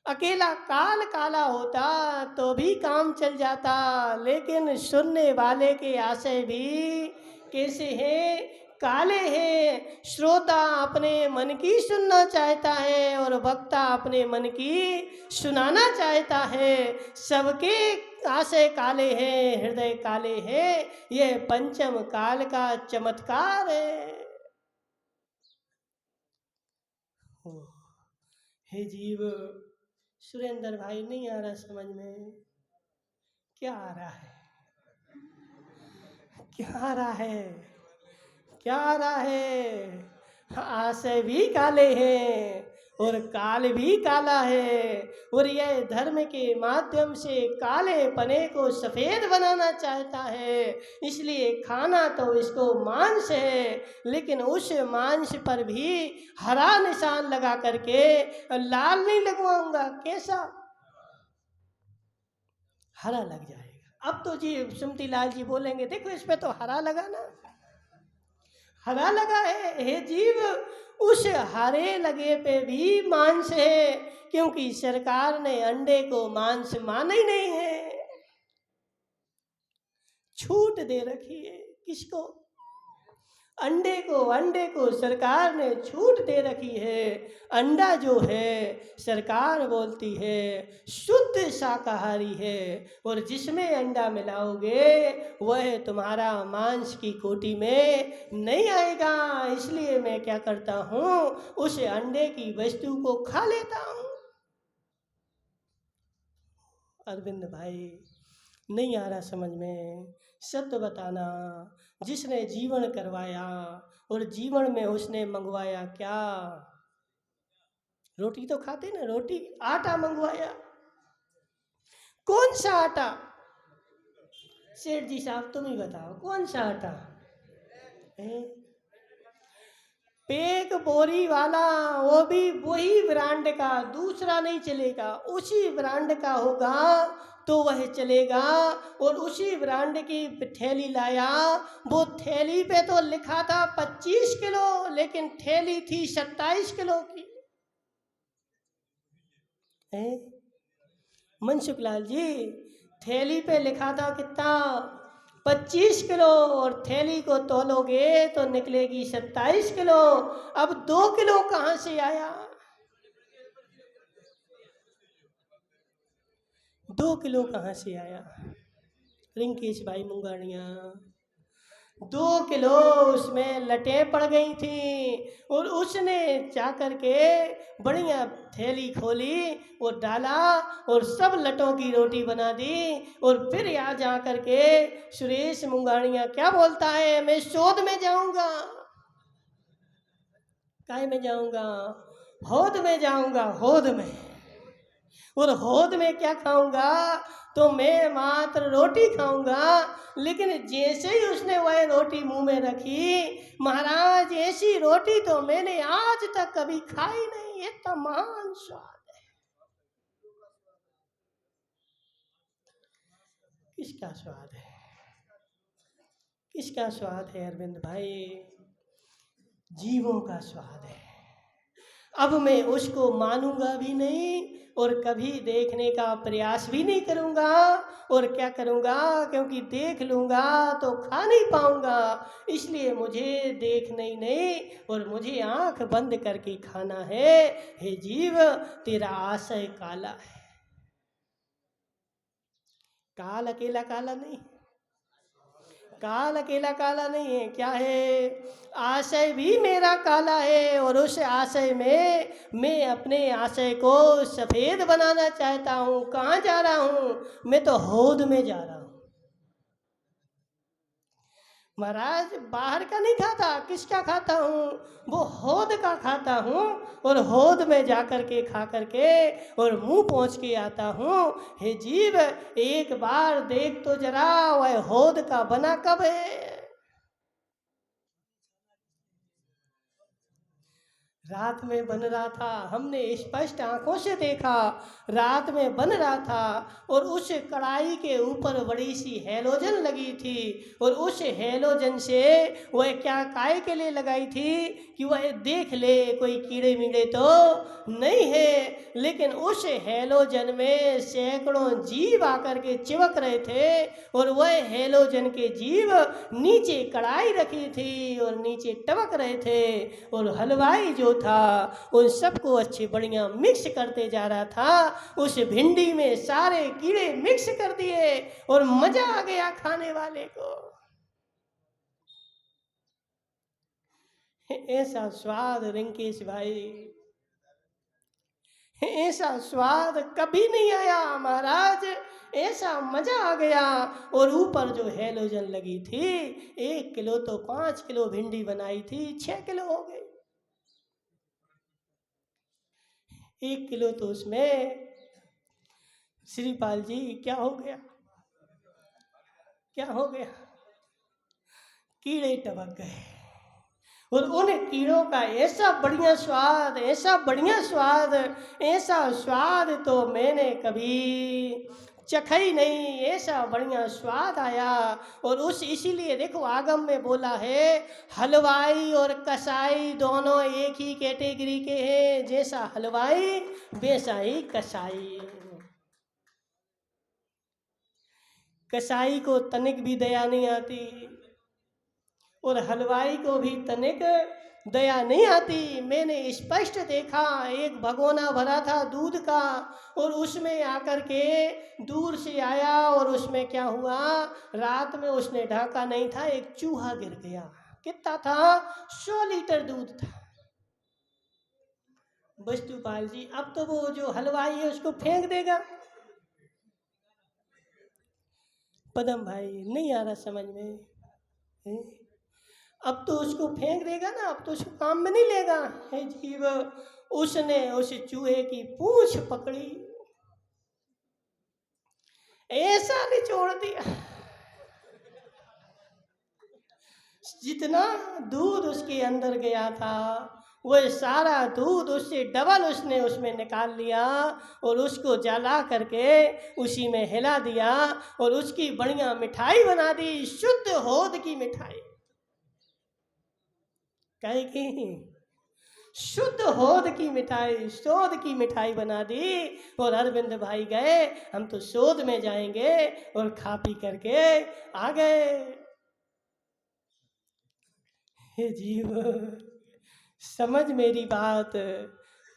अकेला काल काला होता तो भी काम चल जाता, लेकिन सुनने वाले के आशय भी कैसे हैं? काले हैं। श्रोता अपने मन की सुनना चाहता है और वक्ता अपने मन की सुनाना चाहता है। सबके आशय काले हैं, हृदय काले हैं। यह पंचम काल का चमत्कार है। हे जीव, सुरेंद्र भाई नहीं आ रहा समझ में? क्या आ रहा है? क्या आ रहा है? क्या आ रहा है? आशय भी काले हैं और काल भी काला है, और यह धर्म के माध्यम से काले पने को सफ़ेद बनाना चाहता है। इसलिए खाना तो इसको मांस है, लेकिन उस मांस पर भी हरा निशान लगा करके, लाल नहीं लगवाऊंगा, कैसा हरा लग जाएगा। अब तो जी सुमती लाल जी बोलेंगे, देखो इस पे तो हरा लगा ना, हरा लगा है। हे जीव, उस हरे लगे पे भी मांस है, क्योंकि सरकार ने अंडे को मांस माना ही नहीं है, छूट दे रखी है। किसको? अंडे को सरकार ने छूट दे रखी है। अंडा जो है सरकार बोलती है शुद्ध शाकाहारी है, और जिसमें अंडा मिलाओगे वह तुम्हारा मांस की कोटि में नहीं आएगा। इसलिए मैं क्या करता हूँ, उस अंडे की वस्तु को खा लेता हूँ। अरविंद भाई नहीं आ रहा समझ में? सत्य बताना। जिसने जीवन करवाया और जीवन में उसने मंगवाया क्या? रोटी तो खाते ना, रोटी। आटा मंगवाया, कौन सा आटा? सेठ जी साहब तुम ही बताओ, कौन सा आटा है? पेक बोरी वाला, वो भी वही ब्रांड का, दूसरा नहीं चलेगा। उसी ब्रांड का होगा तो वह चलेगा। और उसी ब्रांड की थैली लाया, वो थैली पे तो लिखा था 25 किलो, लेकिन थैली थी 27 किलो की। मनसुख लाल जी, थैली पे लिखा था कितना? 25 किलो, और थैली को तोलोगे तो निकलेगी 27 किलो। अब 2 किलो कहाँ से आया? 2 किलो कहाँ से आया? रिंकेश भाई मुंगानिया, 2 किलो उसमें लटें पड़ गई थी, और उसने जा करके बढ़िया थैली खोली और डाला और सब लटों की रोटी बना दी। और फिर यहाँ जा करके सुरेश मुंगानिया क्या बोलता है, मैं शोध में जाऊंगा। काय में जाऊंगा? होद में जाऊंगा, होद में। और होद में क्या खाऊंगा? तो मैं मात्र रोटी खाऊंगा। लेकिन जैसे ही उसने वह रोटी मुंह में रखी, महाराज ऐसी रोटी तो मैंने आज तक कभी खाई नहीं, ये तो महान स्वाद है। किसका स्वाद है? किसका स्वाद है अरविंद भाई? जीवों का स्वाद है। अब मैं उसको मानूंगा भी नहीं और कभी देखने का प्रयास भी नहीं करूंगा। और क्या करूंगा, क्योंकि देख लूंगा तो खा नहीं पाऊंगा। इसलिए मुझे देखना ही नहीं, और मुझे आंख बंद करके खाना है। हे जीव, तेरा आशय काला है। काल अकेला काला नहीं, काल अकेला काला नहीं है, क्या है? आशय भी मेरा काला है, और उस आशय में मैं अपने आशय को सफ़ेद बनाना चाहता हूँ। कहाँ जा रहा हूँ? मैं तो हौद में जा रहा हूँ। महाराज बाहर का नहीं खाता, किसका खाता हूँ? वो हौद का खाता हूँ, और हौद में जा कर के खा कर के और मुंह पहुँच के आता हूँ। हे जीव, एक बार देख तो जरा, वह हौद का बना कब है? रात में बन रहा था, हमने स्पष्ट आंखों से देखा, रात में बन रहा था, और उस कढ़ाई के ऊपर बड़ी सी हैलोजन लगी थी, और उस हैलोजन से वह क्या काय के लिए लगाई थी कि वह देख ले कोई कीड़े मीड़े तो नहीं है। लेकिन उस हैलोजन में सैकड़ों जीव आकर के चिपक रहे थे, और वह हैलोजन के जीव नीचे कढ़ाई रखी थी और नीचे टपक रहे थे, और हलवाई जो था उन सबको अच्छे बढ़िया मिक्स करते जा रहा था। उस भिंडी में सारे कीड़े मिक्स कर दिए, और मजा आ गया खाने वाले को। ऐसा स्वाद रिंकेश भाई, ऐसा स्वाद कभी नहीं आया महाराज, ऐसा मजा आ गया। और ऊपर जो हैलोजन लगी थी, 1 किलो तो 5 किलो भिंडी बनाई थी, 6 किलो हो गई। 1 किलो तो उसमें, श्रीपाल जी क्या हो गया? क्या हो गया? कीड़े टपक गए, और उन कीड़ों का ऐसा बढ़िया स्वाद, ऐसा बढ़िया स्वाद, ऐसा स्वाद तो मैंने कभी चखा ही नहीं, ऐसा बढ़िया स्वाद आया। और उस इसीलिए देखो आगम में बोला है, हलवाई और कसाई दोनों एक ही कैटेगरी के हैं, जैसा हलवाई वैसा ही कसाई। कसाई को तनिक भी दया नहीं आती, और हलवाई को भी तनिक दया नहीं आती। मैंने स्पष्ट देखा, एक भगोना भरा था दूध का, और उसमें आकर के दूर से आया, और उसमें क्या हुआ, रात में उसने ढाका नहीं था, एक चूहा गिर गया। कितना था? 100 लीटर दूध था। वस्तुपाल जी, अब तो वो जो हलवाई है उसको फेंक देगा। पदम भाई नहीं आ रहा समझ में? अब तो उसको फेंक देगा ना, अब तो उसको काम में नहीं लेगा। हे जीव, उसने उस चूहे की पूंछ पकड़ी, ऐसा निचोड़ दिया, जितना दूध उसके अंदर गया था वो सारा दूध उससे डबल उसने उसमें निकाल लिया, और उसको जला करके उसी में हिला दिया, और उसकी बढ़िया मिठाई बना दी, शुद्ध होद की मिठाई। कहे कि शुद्ध होद की मिठाई, शोध की मिठाई बना दी। और अरविंद भाई गए, हम तो शोध में जाएंगे, और खा पी करके आ गए। हे जीव, समझ मेरी बात,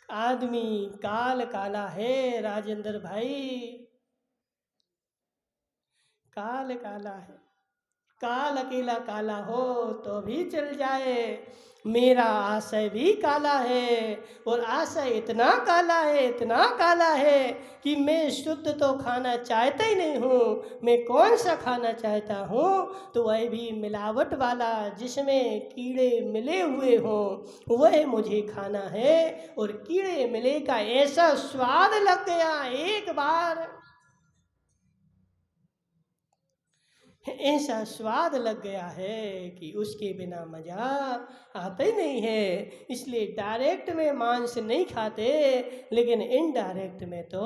आदमी काल काला है राजेंद्र भाई, काल काला है। काल अकेला काला हो तो भी चल जाए, मेरा आशय भी काला है, और आशय इतना काला है, इतना काला है कि मैं शुद्ध तो खाना चाहता ही नहीं हूँ। मैं कौन सा खाना चाहता हूँ? तो वह भी मिलावट वाला, जिसमें कीड़े मिले हुए हों, वह मुझे खाना है। और कीड़े मिले का ऐसा स्वाद लग गया एक बार, ऐसा स्वाद लग गया है कि उसके बिना मजा आता ही नहीं है। इसलिए डायरेक्ट में मांस नहीं खाते, लेकिन इनडायरेक्ट में तो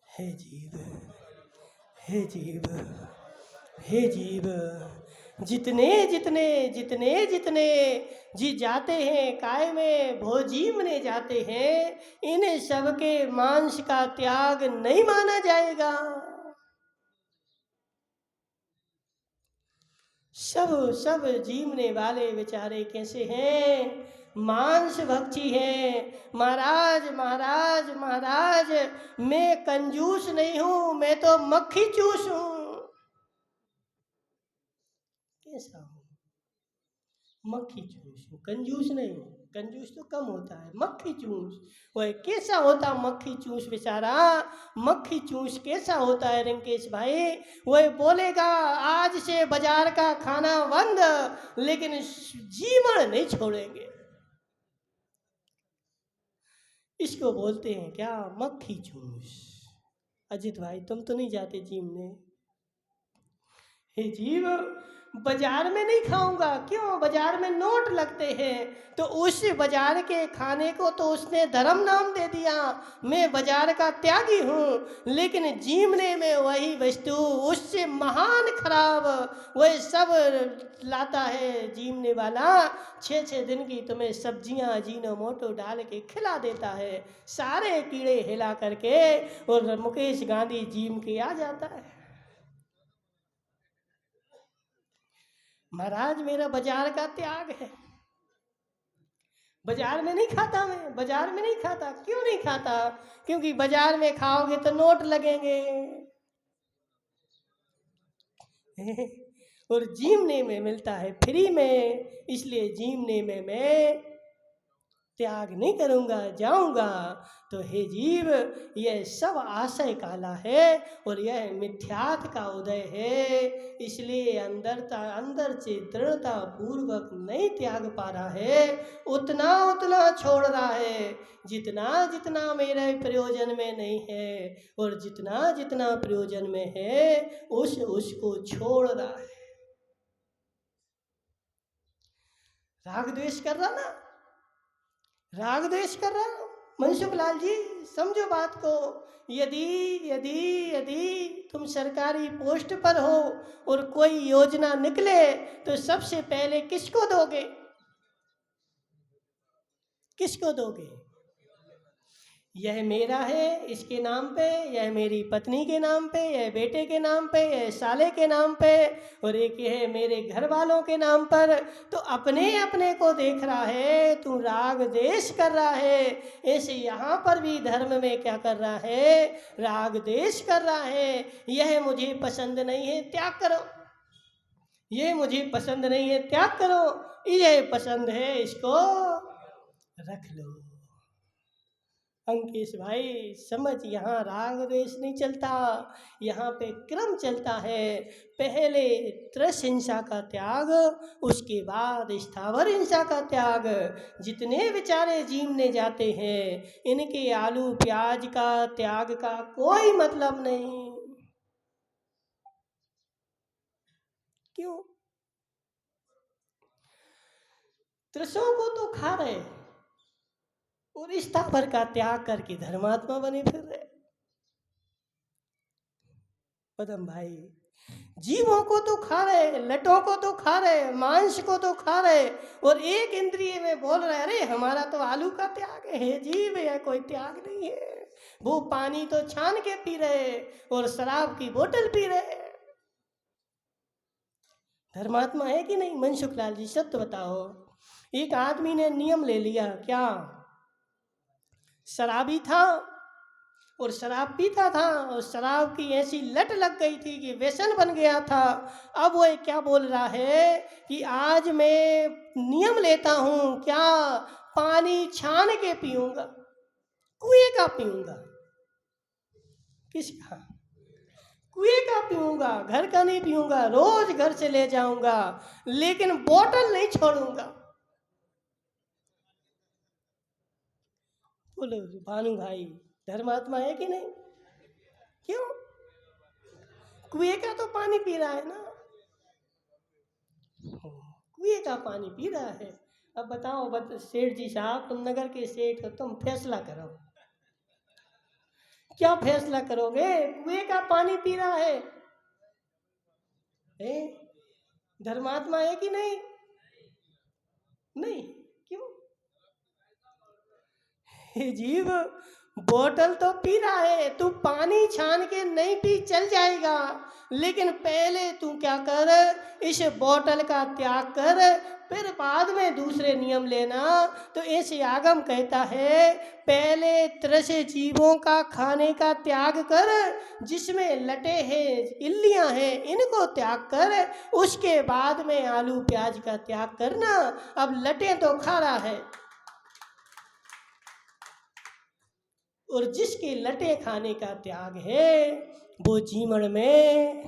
हे जीव, हे जीव, हे जीव, जितने जितने जितने जितने जी जाते हैं काय में भोजीवने जाते हैं, इन्हें सबके मांस का त्याग नहीं माना जाएगा। सब सब जीवने वाले बेचारे कैसे हैं? मांस भक्षी हैं। महाराज महाराज महाराज, मैं कंजूस नहीं हूँ, मैं तो मक्खी चूस हूँ। कैसा हूँ? मक्खी चूस हूँ, कंजूस नहीं हूँ। कंजूस तो कम होता है, मक्खी चूस। वह कैसा होता मक्खी चूस बेचारा? मक्खी चूस कैसा होता है रिंकेश भाई? वह बोलेगा आज से बाजार का खाना बंद, लेकिन जीवन नहीं छोड़ेंगे। इसको बोलते हैं क्या? मक्खी चूस। अजित भाई तुम तो नहीं जाते जिम में? हे जीव, बाजार में नहीं खाऊंगा। क्यों? बाजार में नोट लगते हैं। तो उस बाजार के खाने को तो उसने धर्म नाम दे दिया। मैं बाजार का त्यागी हूँ, लेकिन जीवने में वही वस्तु उससे महान खराब वह सब लाता है जीवने वाला। 6-6 दिन की तुम्हें सब्जियां अजीनोमोटो डाल के खिला देता है, सारे कीड़े हिला करके, और मुकेश गांधी जिम के आ जाता है। महाराज मेरा बाजार का त्याग है, बाजार में नहीं खाता। मैं बाजार में नहीं खाता। क्यों नहीं खाता? क्योंकि बाजार में खाओगे तो नोट लगेंगे और जीवने में मिलता है फ्री में, इसलिए जीवने में मैं त्याग नहीं करूँगा, जाऊँगा। तो हे जीव, यह सब आशय काला है और यह मिथ्यात्व का उदय है। इसलिए अंदर से दृढ़ता पूर्वक नहीं त्याग पा रहा है, उतना उतना छोड़ रहा है जितना जितना मेरे प्रयोजन में नहीं है, और जितना जितना प्रयोजन में है उसको छोड़ रहा है। राग द्वेष कर रहा ना? राग द्वेष कर रहा हूं। मनसुख लाल जी समझो बात को। यदि यदि यदि तुम सरकारी पोस्ट पर हो और कोई योजना निकले तो सबसे पहले किसको दोगे? किसको दोगे? यह मेरा है इसके नाम पे, यह मेरी पत्नी के नाम पे, यह बेटे के नाम पे, यह साले के नाम पे, और एक है मेरे घर वालों के नाम पर। तो अपने अपने को देख रहा है, तू राग देश कर रहा है। ऐसे यहाँ पर भी धर्म में क्या कर रहा है? राग देश कर रहा है। यह मुझे पसंद नहीं है, त्याग करो। ये मुझे पसंद नहीं है, त्याग करो। यह पसंद है, इसको रख लो। अंकेश भाई समझ, यहाँ राग द्वेष नहीं चलता, यहाँ पे क्रम चलता है। पहले त्रस हिंसा का त्याग, उसके बाद स्थावर हिंसा का त्याग। जितने बेचारे जीवने जाते हैं, इनके आलू प्याज का त्याग का कोई मतलब नहीं। क्यों? त्रसों को तो खा रहे और स्थावर का त्याग करके धर्मात्मा बने फिर रहे। पदम भाई, जीवों को तो खा रहे, लटों को तो खा रहे, मांस को तो खा रहे, और एक इंद्रिय में बोल रहे अरे हमारा तो आलू का त्याग है। जीव है, कोई त्याग नहीं है। वो पानी तो छान के पी रहे और शराब की बोतल पी रहे। धर्मात्मा है कि नहीं? मनसुख लाल जी सत्य बताओ। एक आदमी ने नियम ले लिया, क्या? शराबी था और शराब पीता था, और शराब की ऐसी लत लग गई थी कि व्यसन बन गया था। अब वो क्या बोल रहा है कि आज मैं नियम लेता हूँ, क्या? पानी छान के पीऊंगा, कुएं का पीऊंगा। किसका? कुएं का पीऊंगा, घर का नहीं पीऊंगा। रोज घर से ले जाऊंगा, लेकिन बोतल नहीं छोड़ूंगा। बोलो भानु भाई, धर्मात्मा है कि नहीं? क्यों? कुएं का तो पानी पी रहा है ना, कुएं का पानी पी रहा है। अब बताओ सेठ जी साहब, तुम नगर के सेठ हो, तुम फैसला करो, क्या फैसला करोगे? कुएं का पानी पी रहा है, धर्मात्मा है कि नहीं? नहीं। क्यों? हे जीव, बोतल तो पी रहा है, तू पानी छान के नहीं पी, चल जाएगा, लेकिन पहले तू क्या कर, इस बोतल का त्याग कर, फिर बाद में दूसरे नियम लेना। तो ऐसे आगम कहता है पहले त्रसे जीवों का खाने का त्याग कर, जिसमें लटे हैं इल्लियां हैं इनको त्याग कर, उसके बाद में आलू प्याज का त्याग करना। अब लटे तो खा रहा है, और जिसके लटे खाने का त्याग है वो जीवन में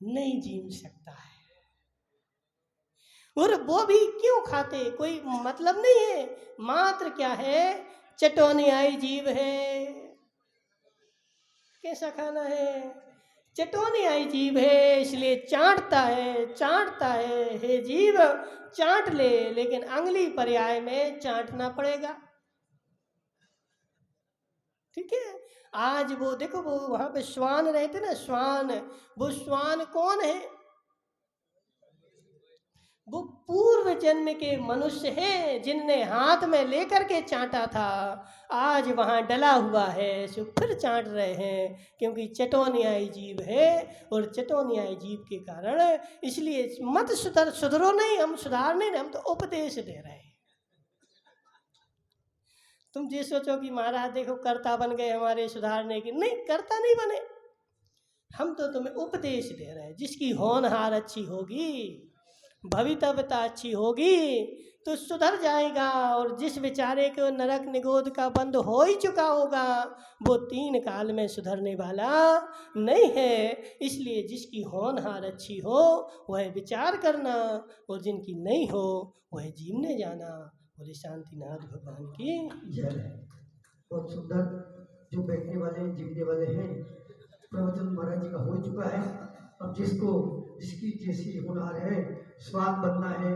नहीं जीव सकता है। और वो भी क्यों खाते, कोई मतलब नहीं है, मात्र क्या है, चटोनियाई जीव है। कैसा खाना है, चटोनियाई जीव है, इसलिए चाटता है, चाटता है। हे जीव चाट ले, लेकिन अगली पर्याय में चाटना पड़ेगा। ठीक है। आज वो देखो, वो वहां पे श्वान रहते ना, श्वान, वो श्वान कौन है, वो पूर्व जन्म के मनुष्य हैं जिनने हाथ में लेकर के चाटा था, आज वहाँ डला हुआ है, सो फिर चाट रहे हैं, क्योंकि चटोनियाई जीव है। और चटोनियाई जीव के कारण इसलिए मत सुधरो नहीं, हम सुधारने नहीं, हम तो उपदेश दे रहे हैं। तुम ये सोचो कि महाराज देखो कर्ता बन गए हमारे सुधारने की, नहीं, कर्ता नहीं बने, हम तो तुम्हें उपदेश दे रहे हैं। जिसकी होनहार अच्छी होगी, भवितव्यता अच्छी होगी, तो सुधर जाएगा। और जिस बेचारे को नरक निगोद का बंद हो ही चुका होगा, वो 3 काल में सुधरने वाला नहीं है। इसलिए जिसकी होनहार अच्छी हो वह विचार करना, और जिनकी नहीं हो वह जीवने जाना। बोले शांतिनाथ भगवान की जय। बहुत सुंदर, जो बैठने वाले जीवने वाले हैं, प्रवचन महाराज जी का हो चुका है। अब जिसको जिसकी जैसी होनहार है, स्वाद बनना है,